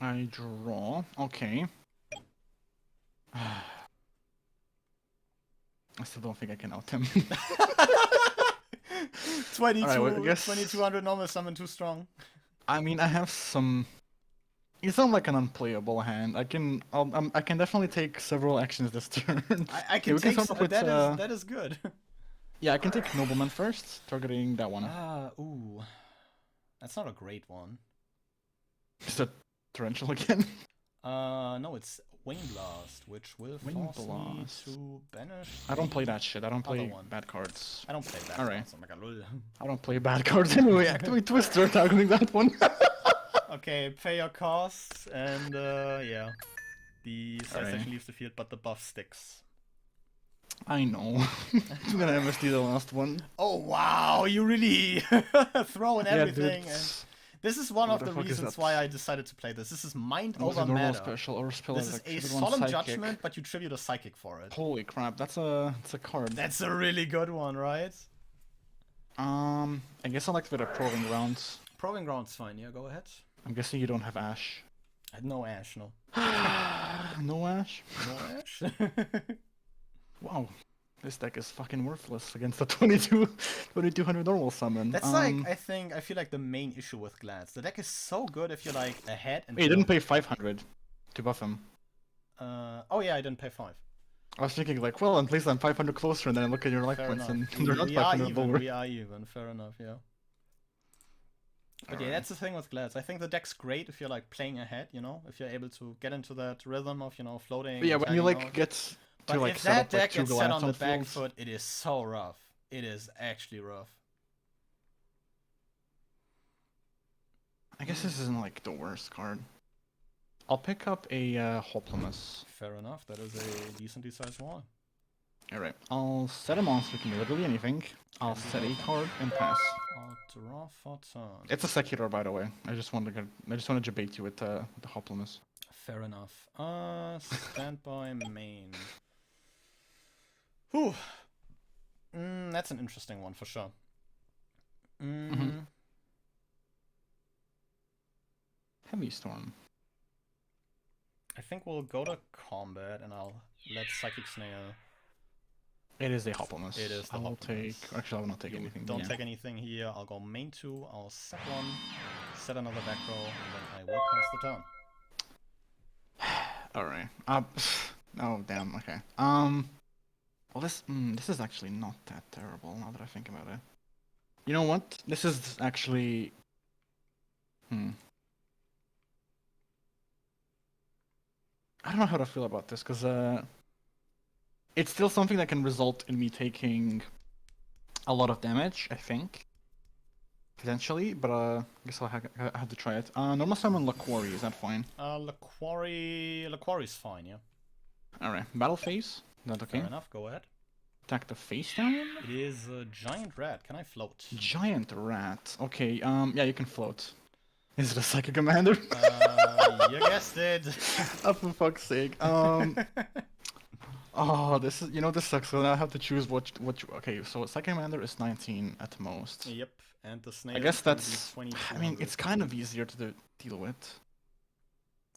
I draw. Okay. I still don't think I can out him. 22, right, well, 2200 normal summon too strong. I mean, I have some. It's not like an unplayable hand. I can definitely take several actions this turn. I can take that is good. Yeah, I can take Nobleman first, targeting that one. Ooh, that's not a great one. Is that Torrential again? No, it's Wing Blast, which will force me to banish. I don't play that shit. I don't play bad cards. I don't play bad cards. Oh my god, lol. I don't play bad cards anyway. Activate Twister, targeting that one. Okay, pay your costs, and yeah. The Psy Station leaves the field, but the buff sticks. I know. I'm gonna MSD the last one. Oh wow, you really throw in everything. Dude, and this is one of the reasons why I decided to play this. This is Mind Over Matter. Special or spell this is a Solemn Judgment, but you tribute a Psychic for it. Holy crap, that's a card. That's a really good one, right? I guess I like with a Probing Grounds. Probing Grounds fine, yeah, go ahead. I'm guessing you don't have Ash. I had no Ash, no. No Ash? No Ash? Wow. This deck is fucking worthless against the 2200 normal summon. That's like, I feel like the main issue with Glads. The deck is so good if you're like ahead and... Wait, you didn't pay 500 to buff him. Oh yeah, I didn't pay 5. I was thinking like, well, at least I'm 500 closer, and then I look at your life points and they're not 500 lower. We are even, fair enough, yeah. But yeah, that's the thing with Glads. I think the deck's great if you're like playing ahead, you know? If you're able to get into that rhythm of, you know, floating... But yeah, when you like get... But like if that deck like, gets set on the back foot, it is so rough. It is actually rough. I guess this isn't like the worst card. I'll pick up a Hoplamus. Fair enough, that is a decently sized one. Alright, I'll set a monster, can do literally anything. I'll set a card and pass. I'll draw for turn. It's a Secular, by the way. I just wanted to debate you with the Hoplamus. Fair enough. Standby main. Whew. That's an interesting one for sure. Heavy Storm. I think we'll go to combat and I'll let Psychic Snail. It is a Hopplemus. It is the I will take. Hopplemus. Actually, I will not take anything. Don't take anything here. I'll go main 2. I'll set 1, set another back row, and then I will pass the turn. Alright. Oh damn. Okay. Well, this is actually not that terrible now that I think about it. You know what? This is actually. I don't know how to feel about this because it's still something that can result in me taking a lot of damage. I think. Potentially, but I guess I'll have to try it. Normal summon Laquari, is that fine? Laquari's fine, yeah. Alright, battle phase, is that okay? Fair enough, go ahead. Attack the face down? It is a giant rat, can I float? Giant rat, okay, yeah, you can float. Is it a Psychic Commander? You guessed it! Oh, for fuck's sake. Oh, this is, this sucks, so now I have to choose okay, so Psychic Commander is 19 at most. Yep, and the snail I guess that's, 2200. I mean, it's kind of easier to deal with.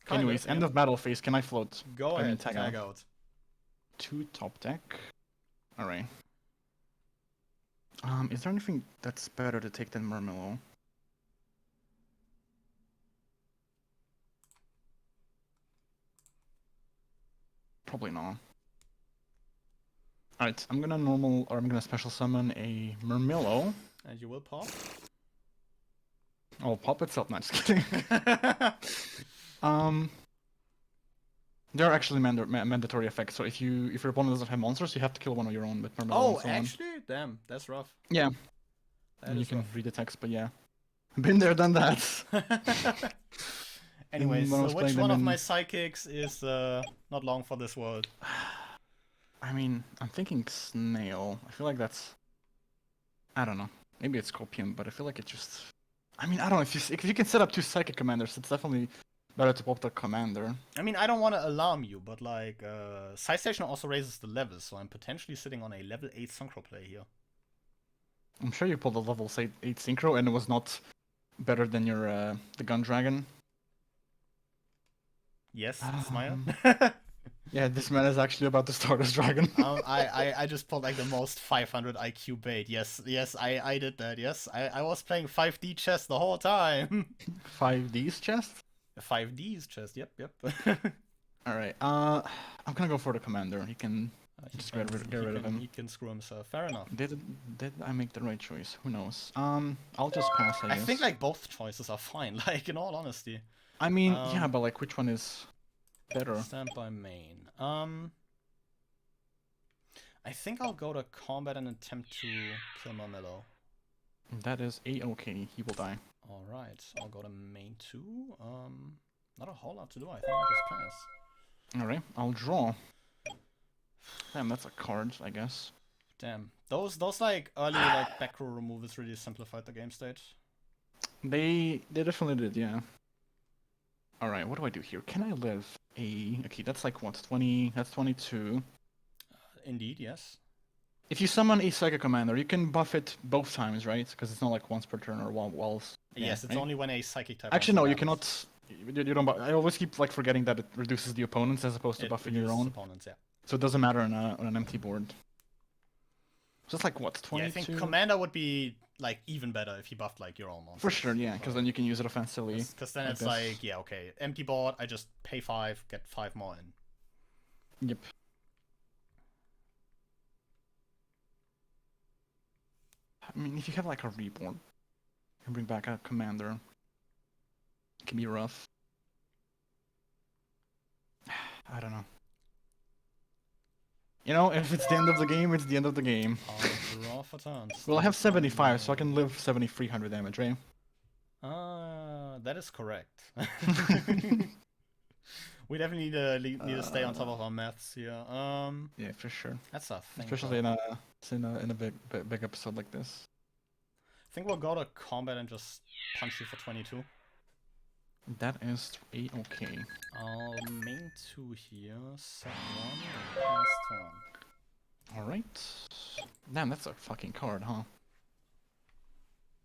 Kind Anyways, end of battle phase, can I float? Go ahead, tag out. 2 top deck. Alright. Is there anything that's better to take than Murmillo? Probably not. Alright, I'm gonna special summon a Murmillo. And you will pop? Oh, pop itself, not just kidding. There are actually mandatory effects, so if your opponent doesn't have monsters, you have to kill one of your own with Murmillo. Oh, actually? Damn, that's rough. Yeah. And you can read the text, but yeah. Been there, done that. Anyways, so which one of my psychics is not long for this world? I mean, I'm thinking Snail. I feel like that's... I don't know. Maybe it's Scorpion, but I feel like it just... I mean, I don't know. If you can set up 2 Psychic Commanders, it's definitely better to pop the Commander. I mean, I don't want to alarm you, but like, Side Station also raises the level, so I'm potentially sitting on a level 8 Synchro play here. I'm sure you pulled a level 8 Synchro, and it was not better than your the Gun Dragon. Yes, smile. Yeah, this man is actually about to start his dragon. I just pulled like the most 500 IQ bait. Yes, I did that. Yes, I was playing 5D chess the whole time. 5D's chest? 5D's chest. Yep. All right. I'm gonna go for the commander. He can just get rid of him. He can screw himself. Fair enough. Did I make the right choice? Who knows? I'll just pass. I guess. I think like both choices are fine. Like in all honesty. I mean, yeah, but like which one is better? Standby main. I think I'll go to combat and attempt to kill Marmello. That is okay. He will die. All right, I'll go to main 2. Not a whole lot to do. I think I'll just pass. All right, I'll draw. Damn, that's a card, I guess. Damn, those like early like back row removals really simplified the game state. They definitely did, yeah. All right, what do I do here? Can I live a? Okay, that's like what 20. That's 22. Indeed, yes. If you summon a Psychic Commander, you can buff it both times, right? Because it's not like once per turn or whilst. Yes, it's right? only when a Psychic type. Actually, no, you cannot. You don't. I always keep like forgetting that it reduces the opponents as opposed to buffing your own. Opponents, yeah. So it doesn't matter on an empty board. So it's like what 22. Yeah, I think Commander would be like even better if you buffed like your own monster. For sure, yeah, because then you can use it offensively. Because then it's like, yeah, okay, empty board. I just pay 5, get 5 more in. Yep. I mean, if you have like a reborn, you can bring back a commander. It can be rough. I don't know. You know, if it's the end of the game, it's the end of the game. I'll draw for turns. Well, I have 75, so I can live 7,300 damage, right? That is correct. We definitely need to stay on top of our maths here. Yeah, for sure. That's a thing. Especially in a big episode like this. I think we'll go to combat and just punch you for 22. That is okay. I'll main 2 here, set 1, and pass turn. Alright. Damn, that's a fucking card, huh?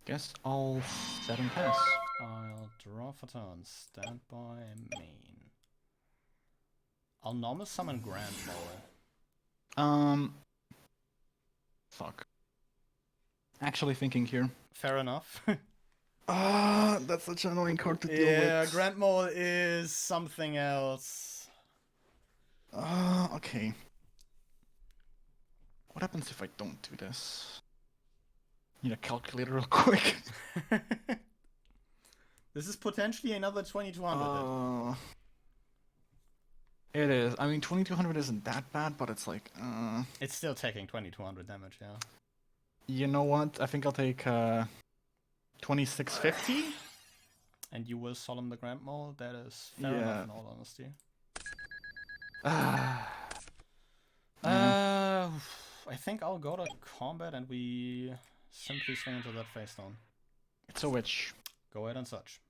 Guess I'll set and pass. I'll draw for turn, standby, main. I'll normal summon Grand Mole. Fuck. Actually thinking here. Fair enough. That's such an annoying card to deal with. Yeah, Grand Mole is something else. Okay. What happens if I don't do this? Need a calculator real quick. This is potentially another 2200. It is. I mean, 2200 isn't that bad, but it's like, It's still taking 2200 damage, yeah. You know what? I think I'll take 2650. And you will solemn the Grand Mole? That is fair enough in all honesty. I think I'll go to combat and we simply swing into that face down. It's a witch. Go ahead and such.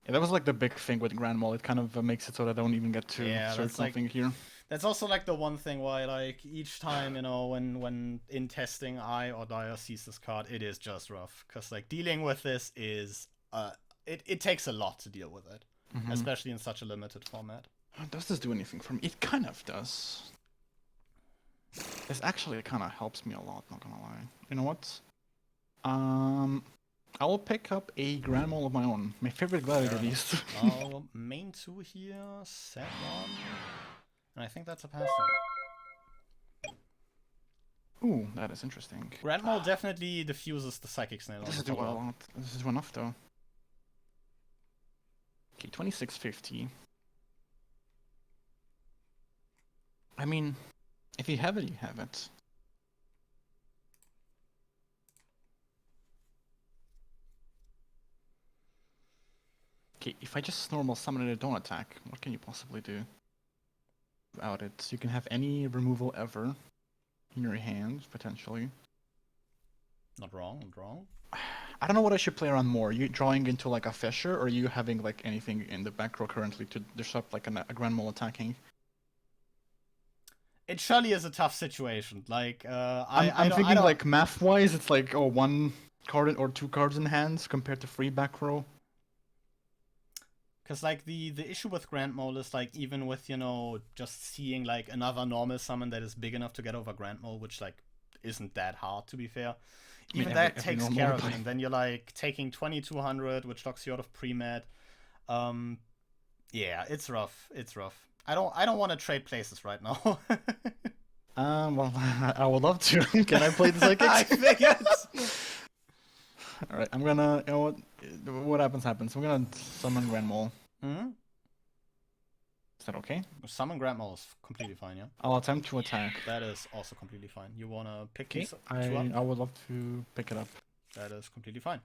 Yeah, that was like the big thing with Grand Mole. It kind of makes it so that I don't even get to search something like, here. That's also like the one thing why, like, each time, you know, when in testing I or Dyer sees this card, it is just rough. Because, like, dealing with this is, it takes a lot to deal with it. Especially in such a limited format. Does this do anything for me? It kind of does. This actually kind of helps me a lot, not gonna lie. You know what? I will pick up a Grand Mole of my own. My favorite Gladiator beast. I'll main 2 here, set 1. And I think that's a pass turn. Ooh, that is interesting. Grand Mole definitely diffuses the Psychic Snail. This is doing a lot. This is enough though. Okay, 2650. I mean, if you have it, you have it. Okay, if I just normal summon it and don't attack, what can you possibly do without it? So you can have any removal ever in your hand, potentially. Not wrong, not wrong. I don't know what I should play around more. You drawing into like a Fissure, or are you having like anything in the back row currently to disrupt like a Grand Mole attacking? It surely is a tough situation. Like, I'm thinking like math-wise, it's like, oh, 1 card or 2 cards in hand compared to 3 back row. Because, like, the issue with Grand Mole is, like, even with, you know, just seeing, like, another normal summon that is big enough to get over Grand Mole, which, like, isn't that hard, to be fair. Even that takes care of it, and then you're, like, taking 2200, which locks you out of pre-med. Yeah, it's rough. It's rough. I don't want to trade places right now. Well, I would love to. Can I play the Psychics? I figured! Alright, I'm gonna, you know what happens happens. I'm gonna summon Grand Mole. Is that okay? Summon Grand Mole is completely fine, yeah? I'll attempt to attack. That is also completely fine. You wanna pick Okay, these two up? I would love to pick it up. That is completely fine.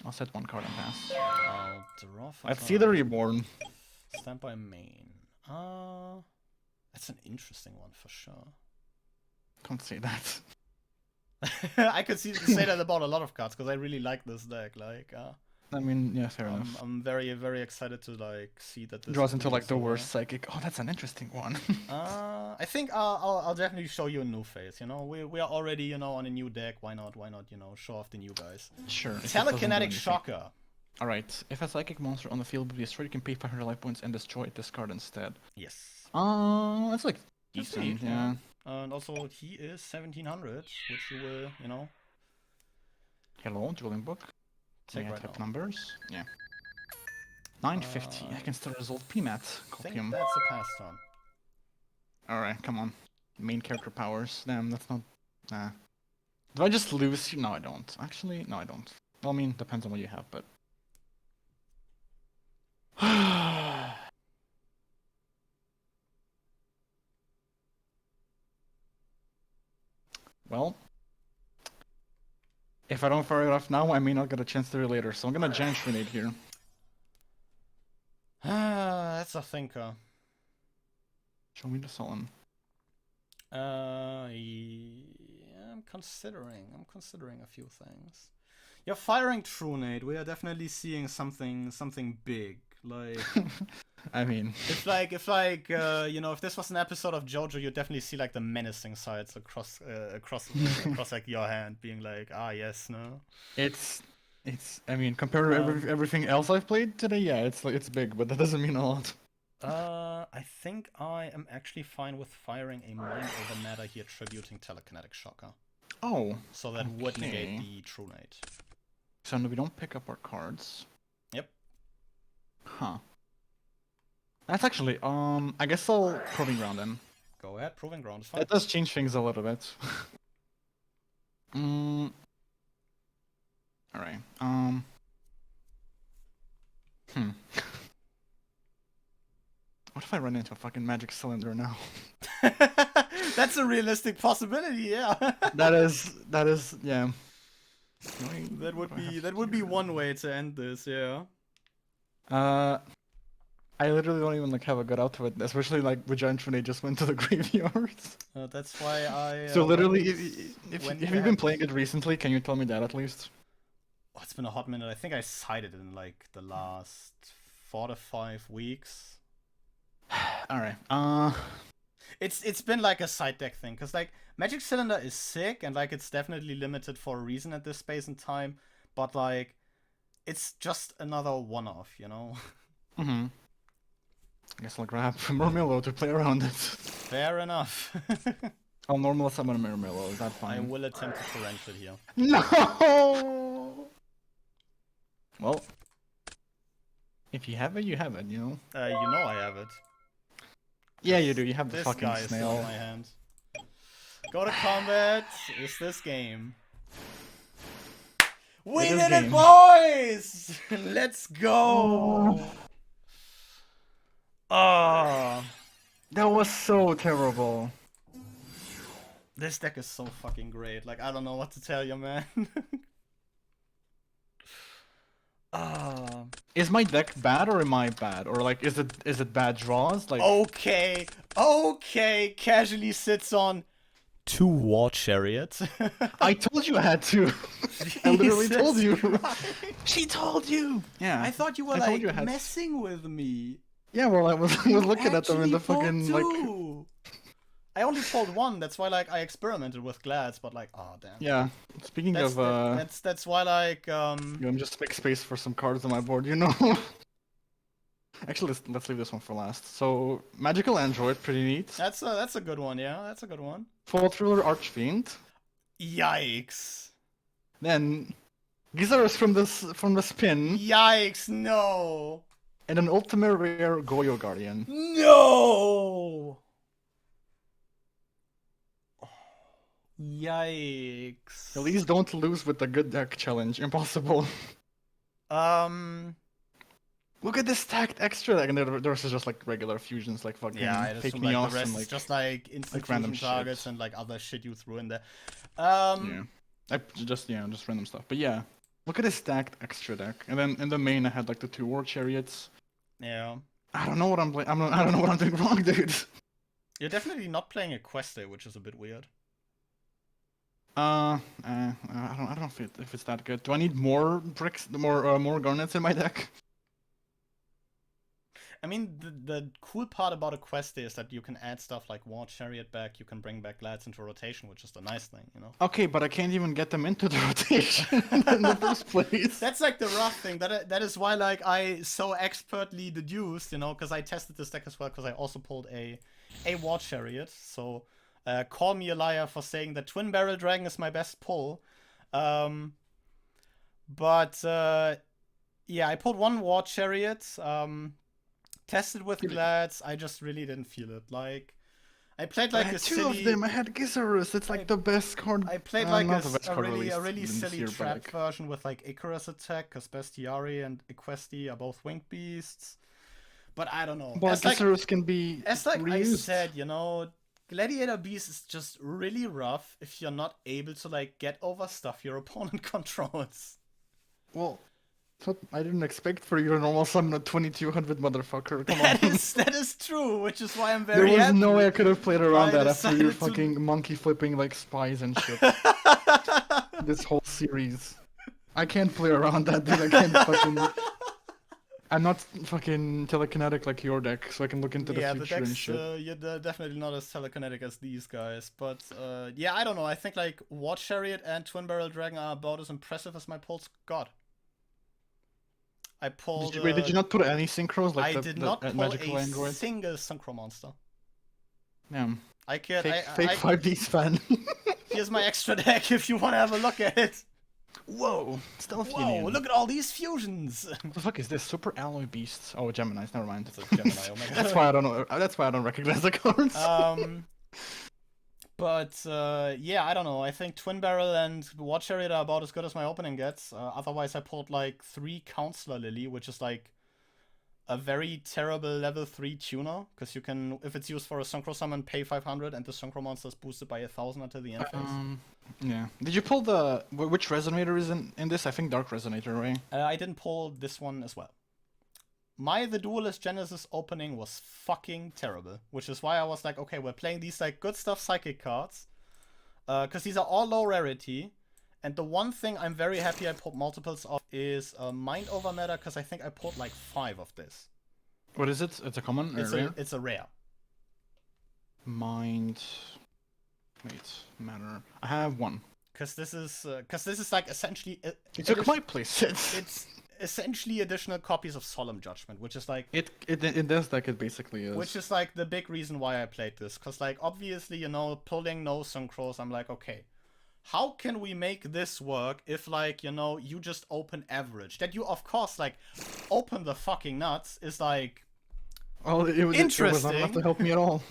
I'll set 1 card and pass. I'll draw for I see the Reborn. Stand by main. That's an interesting one for sure. Don't say that. I could say that about a lot of cards because I really like this deck. Like, I mean, yeah, fair enough. I'm very, very excited to like see that this Draws into like the worst Psychic. Oh, that's an interesting one. I think I'll definitely show you a new phase. You know, we are already, you know, on a new deck. Why not? You know, show off the new guys. Sure. Telekinetic Shocker. All right. If a Psychic monster on the field will be destroyed, you can pay 500 life points and destroy this card instead. Yes. That's like decent, yeah. And also he is 1700, which you will, you know. Hello, dueling book. Take right type now. numbers. Yeah. 950. I can still resolve PMAT. I think that's a pass turn. Alright, come on. Main character powers. Damn, that's not. Nah. Do I just lose? No, I don't. Actually, no, I don't. Well, I mean, depends on what you have, but. Well, if I don't fire it off now, I may not get a chance to do it later, so I'm gonna Giant Grenade here. That's a thinker. Show me the Sullen. Yeah, I'm considering a few things. You're firing True Nate. We are definitely seeing something big. Like, I mean, if you know, if this was an episode of JoJo, you'd definitely see like the menacing sides across like your hand, being like, ah, yes, no. it's. I mean, compared to everything else I've played today, yeah, it's big, but that doesn't mean a lot. I think I am actually fine with firing a Mind Over Matter here, tributing Telekinetic Shocker. Oh. So that would negate the True Nate. So we don't pick up our cards. Yep. Huh. That's actually, I guess I'll Proving Ground then. Go ahead, Proving Ground is fine. That does change things a little bit. Alright, What if I run into a fucking magic cylinder now? That's a realistic possibility, yeah. That is, yeah. That would be one way to end this, yeah. I literally don't even like have a good out to it, especially like with Giant Trunade just went to the graveyard. That's why I. So literally, if you've been playing it recently, can you tell me that at least? Oh, it's been a hot minute. I think I cited it in like the last 4 to 5 weeks. All right. It's been like a side deck thing, cause like Magic Cylinder is sick and like it's definitely limited for a reason at this space and time, but like it's just another one-off, you know. I guess I'll grab Murmillo to play around it. Fair enough. I'll normal summon a Murmillo, is that fine? I will attempt to torrential here. No! Well, if you have it, you have it, you know? You know I have it. Yeah, you do, you have the This fucking guy is still snail. in my hand. Go to combat, is this game. We did it, boys! Let's go! Ah, That was so terrible. this deck is so fucking great. Like, I don't know what to tell you, man. Is my deck bad or am I bad? Or like, is it bad draws? Like, Okay, casually sits on 2 War Chariots. I told you I had to. I literally Jesus told you. Christ. She told you. Yeah. I thought you were I told like you I had to. messing with me. Yeah, well, I was looking at them in the Actually fucking like. pulled 2. I only pulled 1. That's why like I experimented with Glads, but like, oh damn. Yeah. Speaking That's of that's why like I'm just make space for some cards on my board, you know. Actually, let's leave this one for last. So, Magical Android, pretty neat. that's a good one, yeah. That's a good one. Fall Thriller Archfiend. Yikes. Then Gizaros from the spin, Yikes, no. and an ultimate rare Goyo Guardian. No. Yikes. At least don't lose with the good deck challenge. Impossible. Look at this stacked extra deck, and there's just like regular fusions, like fucking yeah, I Fake assume Me like Off the rest and like is just like instant random fusion targets shit. and like other shit you threw in there. yeah, just random stuff. But yeah, look at this stacked extra deck, and then in the main I had like the 2 War Chariots. Yeah. I don't know what I don't know what I'm doing wrong, dude. You're definitely not playing a quest day, which is a bit weird. I don't know if it's that good. Do I need more bricks, more garnets in my deck? I mean, the cool part about a quest day is that you can add stuff like War Chariot back, you can bring back Glads into rotation, which is the nice thing, you know? Okay, but I can't even get them into the rotation in the first place. That's like the rough thing. That is why like I so expertly deduced, you know, because I tested this deck as well, because I also pulled a War Chariot, so call me a liar for saying that Twin Barrel Dragon is my best pull. Yeah, I pulled 1 War Chariot, tested with Glads, I just really didn't feel it. Like, I played like a silly... 2 of them, I had Gizaros, it's like the best card. I played like a released really in silly this year trap back. version with like Icarus attack, because Bestiari and Equesti are both winged beasts. But I don't know. But As like, Gizaros can be as like I reused. said, you know, Gladiator Beast is just really rough if you're not able to like get over stuff your opponent controls. Well, I didn't expect for you to normal summon a 2200 motherfucker. Come on. That is true, which is why I'm very There was happy. no way I could have played around I that after your decided to- fucking monkey flipping like spies and shit. This whole series. I can't play around that, dude. I can't fucking. I'm not fucking telekinetic like your deck, so I can look into the future and shit. You're definitely not as telekinetic as these guys, but yeah, I don't know. I think like War Chariot and Twin Barrel Dragon are about as impressive as my pulls got. I pulled. Wait, did you not put any synchros like I did not pull magical a android? single synchro monster. Yeah. I can't. Fake 5D's fan. Here's my extra deck if you want to have a look at it. Whoa! Stealth Whoa! Union. Look at all these fusions. What the fuck is this? Super Alloy Beasts. Oh, Gemini's. Never mind. It's a Gemini. Oh my God. That's why I don't know. That's why I don't recognize the cards. But yeah, I don't know. I think Twin Barrel and War Chariot are about as good as my opening gets. Otherwise, I pulled like 3 Counselor Lily, which is like a very terrible level 3 tuner, because you can, if it's used for a Synchro Summon, pay 500, and the Synchro monster is boosted by 1000 until the end phase. Yeah. Did you pull the which Resonator is in this? I think Dark Resonator, right? I didn't pull this one as well. The Duelist Genesis opening was fucking terrible, which is why I was like, okay, we're playing these like good stuff psychic cards, because these are all low rarity. And the one thing I'm very happy I pulled multiples of is Mind Over Matter, because I think I pulled like 5 of this. What is it? It's a common or rare? It's a rare. Mind... Wait, Matter. I have 1. Because this is like essentially... It took my place. It's essentially additional copies of Solemn Judgment, which is like... It does like it basically is. Which is like the big reason why I played this. Because like, obviously, you know, pulling no Synchros, I'm like, okay, how can we make this work if, like, you know, you just open average? That you, of course, like, open the fucking nuts is, like, interesting. It was not enough to help me at all.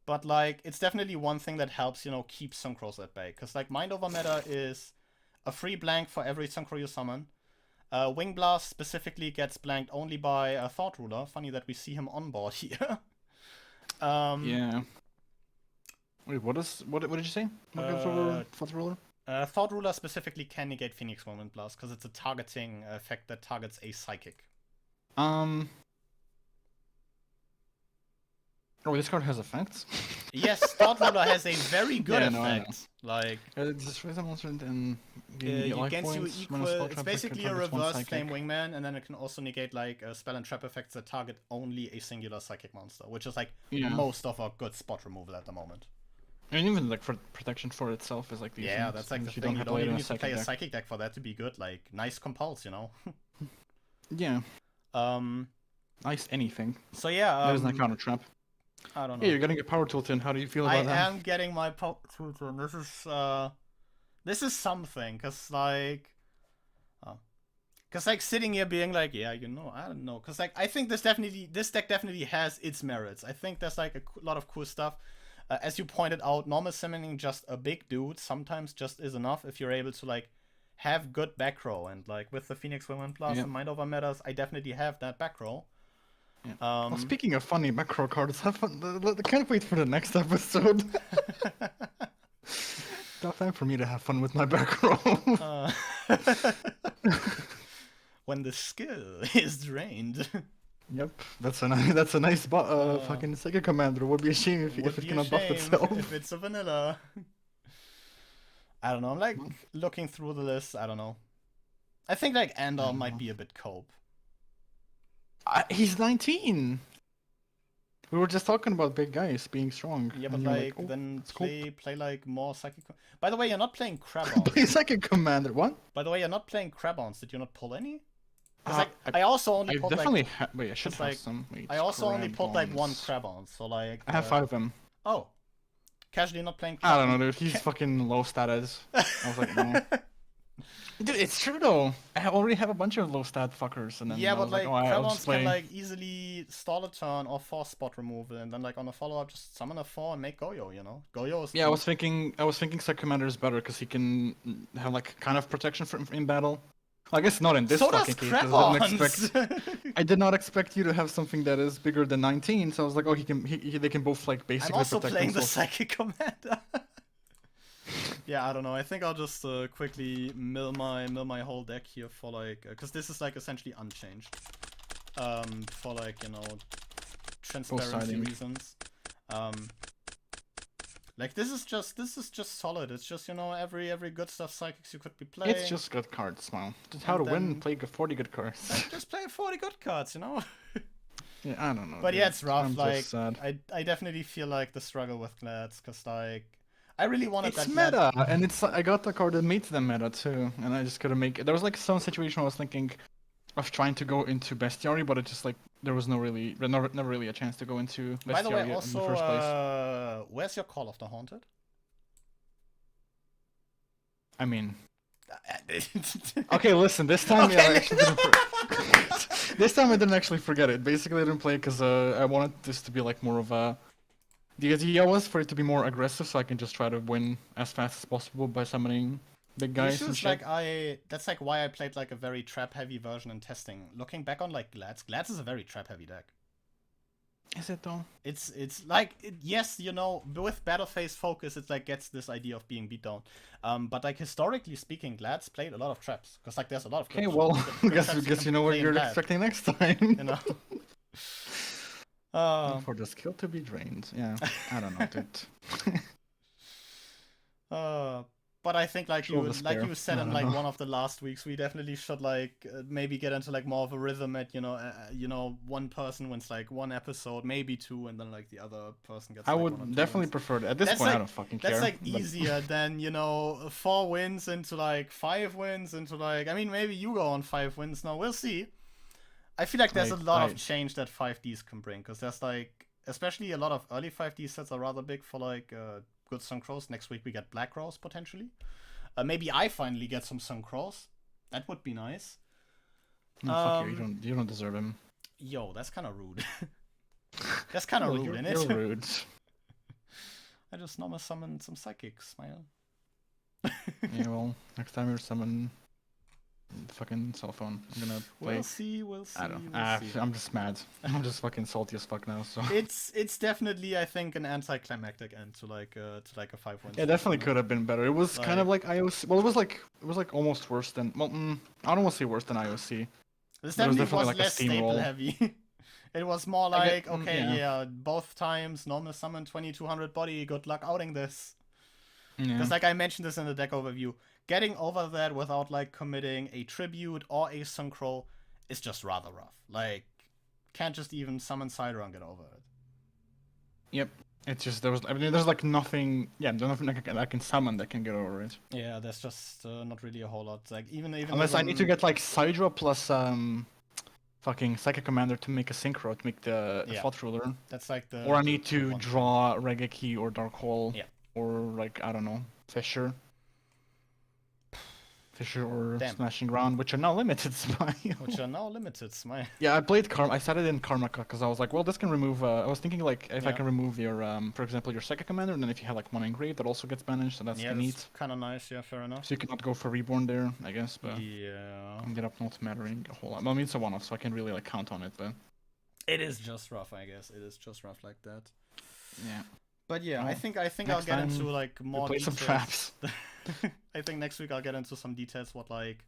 But, like, it's definitely one thing that helps, you know, keep Synchros at bay. Because, like, Mind Over Matter is a free blank for every Synchro you summon. Wing Blast specifically gets blanked only by a Thought Ruler. Funny that we see him on board here. Yeah. Wait, what did you say? Thought Ruler? Thought Ruler specifically can negate Phoenix Moment Blast because it's a targeting effect that targets a psychic. Oh, this card has effects? Yes, Thought Ruler has a very good effect. Like, just raise a monster and it gains you equal. It's basically a reverse Flame Wingman, and then it can also negate like spell and trap effects that target only a singular psychic monster, which is like most of our good spot removal at the moment. And even like for protection for itself is like these. Yeah, that's like the thing. You don't even need to play a psychic deck for that to be good. Like nice compulse, you know. Yeah. Nice anything. So yeah. There's no counter trap. I don't know. Hey, you're getting a power tool tin. How do you feel about that? I am getting my power tool tin. This is something, cause like sitting here being like, yeah, you know, I don't know, cause like I think this deck definitely has its merits. I think there's like a lot of cool stuff. As you pointed out, normal summoning just a big dude sometimes just is enough if you're able to like have good back row, and like with the Phoenix Women Plus and Mind Over Matters, I definitely have that back row. Yeah. Well, speaking of funny macro cards, I can't wait for the next episode. It's time for me to have fun with my back row. When the skill is drained. Yep, that's a nice fucking Sega Commander. Would be a shame if it cannot buff itself. If it's a vanilla. I don't know. I'm like looking through the list. I don't know. I think like Andal might be a bit cope. He's 19. We were just talking about big guys being strong. Yeah, but like then play like more psychic. By the way, you're not playing Crabons. Play Psychic Commander. What? By the way, you're not playing Crabons. Did you not pull any? I also only pulled definitely wait, I should have some. Wait, I also only pulled like 1 Crabon, so like I have 5 of them. Oh, casually not playing Crabon. I don't know, dude. He's fucking low status. I was like, no. Dude, it's true though. I already have a bunch of low stat fuckers, and then yeah, but like Crabons can like easily stall a turn or force spot removal, and then like on a follow up just summon a 4 and make Goyo. You know, Goyo is. Yeah, I was thinking Psych Commander is better because he can have like kind of protection in battle. I guess not in this fucking case. I did not expect you to have something that is bigger than 19. So I was like, oh, they can both like basically. I'm also protect playing themselves. the Psychic Commander. Yeah, I don't know. I think I'll just quickly mill my whole deck here for like, because this is like essentially unchanged. For like, you know, transparency reasons. Like this is just solid. It's just, you know, every good stuff psychics you could be playing. It's just good cards, Smile. Just how to win, play 40 good cards. Like, just play 40 good cards, you know. Yeah, I don't know. But dude. yeah, it's rough. I'm like just sad. I definitely feel like the struggle with Glads, cause like I really wanted It's that meta, and it's I got the card that meets the meta too, and I just couldn't make it. There was like some situation I was thinking of trying to go into Bestiary, but it just like there was never really a chance to go into Bestiary By the way, in the also, first place. where's your Call of the Haunted? I mean, okay, listen. This time, yeah, I actually didn't. This time I didn't actually forget it. Basically, I didn't play because I wanted this to be like more of a. The idea was for it to be more aggressive, so I can just try to win as fast as possible by summoning big guys and shit. That's like why I played like a very trap heavy version in testing. Looking back on like Glads is a very trap heavy deck. Is it though? It's like yes, you know, with battle phase focus, it like gets this idea of being beat down. But like historically speaking, Glads played a lot of traps because like there's a lot of. Okay, well, guess you know what you're expecting next time. You know. For the skill to be drained, yeah, I don't know, dude. But I think like you said in like one of the last weeks, we definitely should like maybe get into like more of a rhythm at you know one person wins like one episode, maybe two, and then like the other person gets. I like, would definitely prefer that. At this point, like, I don't fucking care. That's like easier than you know 4 wins into like 5 wins into like I mean maybe you go on 5 wins now. We'll see. I feel like there's a lot of change that 5Ds can bring, because there's like, especially a lot of early 5D sets are rather big for like good Synchros. Next week we get Black Rose potentially. Maybe I finally get some Synchros. That would be nice. Fuck you don't deserve him. Yo, that's kind of rude. That's kind of rude, isn't it? You're rude. I just normal summon some psychics, Smile. Yeah, well, next time you summon fucking cell phone. I'm gonna play. We'll see. I don't know. I'm just mad. I'm just fucking salty as fuck now. So it's definitely I think an anticlimactic end to like a 5-1. Yeah, definitely could have been better. It was kind of like IOC. Well, it was like almost worse than. Well, I don't want to say worse than IOC. This definitely was like less staple heavy. It was more like both times normal summon 2200 body. Good luck outing this. Because like I mentioned this in the deck overview, getting over that without like committing a tribute or a synchro is just rather rough. Like, can't just even summon Cider and get over it. Yep. It's just there's like nothing. Yeah, there's nothing I can summon that can get over it. Yeah, there's just not really a whole lot. Like even unless I need to get like Sidra plus fucking Psychic Commander to make a synchro to make the Thought Ruler. That's like the. Or I need to draw Regeki or Dark Hole. Yeah. Or like I don't know, Fisher or Smashing Ground, which are now limited, Smile. Yeah, I played Karma. I started in Karma because I was like, well, this can remove. I was thinking like if I can remove your, for example, your Psychic Commander, and then if you have like one engraved, that also gets banished. So that's neat. Kind of nice. Yeah, fair enough. So you cannot go for Reborn there, I guess. But yeah, ended up not mattering a whole lot. Well, I mean, it's a one-off, so I can really like count on it. But it is just rough, I guess. It is just rough like that. Yeah. But yeah, I think I'll get into like more play details. Some traps. I think next week I'll get into some details what like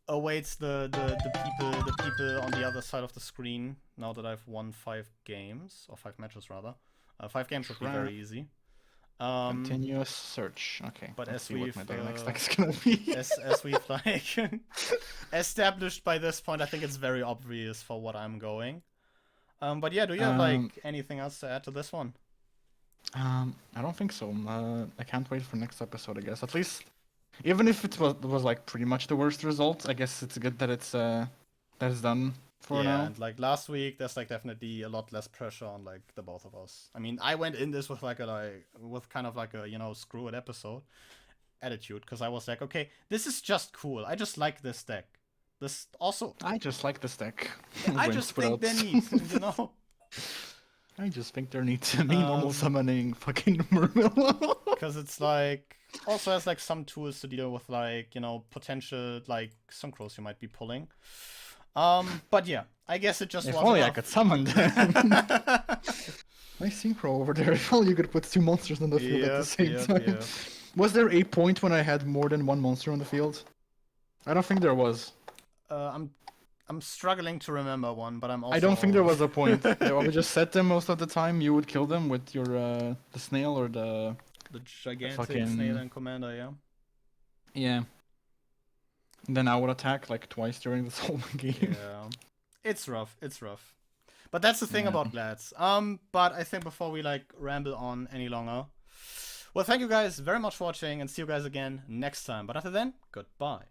awaits the people on the other side of the screen now that I've won 5 games or 5 matches rather. 5 games would be very easy. Continuous search. Okay. But let's as see we've what my next deck is gonna be. as we've like established by this point, I think it's very obvious for what I'm going. But yeah, do you have like anything else to add to this one? I don't think so. I can't wait for next episode, I guess. At least, even if it was like pretty much the worst result, I guess it's good that it's done for now. And like last week, there's like definitely a lot less pressure on like the both of us. I mean, I went in this with with kind of like a screw it episode attitude, because I was like, okay, this is just cool. I just like this deck. This also. I just like this deck. Yeah, I just think they're neat, I just think there needs to be normal summoning fucking Mermillo. Because it's like also has like some tools to deal with like potential like Synchros you might be pulling. But yeah, I guess it just if wasn't only enough. I could summon them. Nice synchro over there. If only you could put 2 monsters on the field at the same time. Yeah. Was there a point when I had more than 1 monster on the field? I don't think there was. I'm struggling to remember one, but I'm also I don't think there old. was a point. I would just set them most of the time. You would kill them with your the snail or the gigantic fucking snail and commander, yeah. yeah. And then I would attack like twice during this whole game. Yeah, it's rough. It's rough. But that's the thing Yeah. about Glads. But I think before we like ramble on any longer, well, thank you guys very much for watching, and see you guys again next time. But until then, goodbye.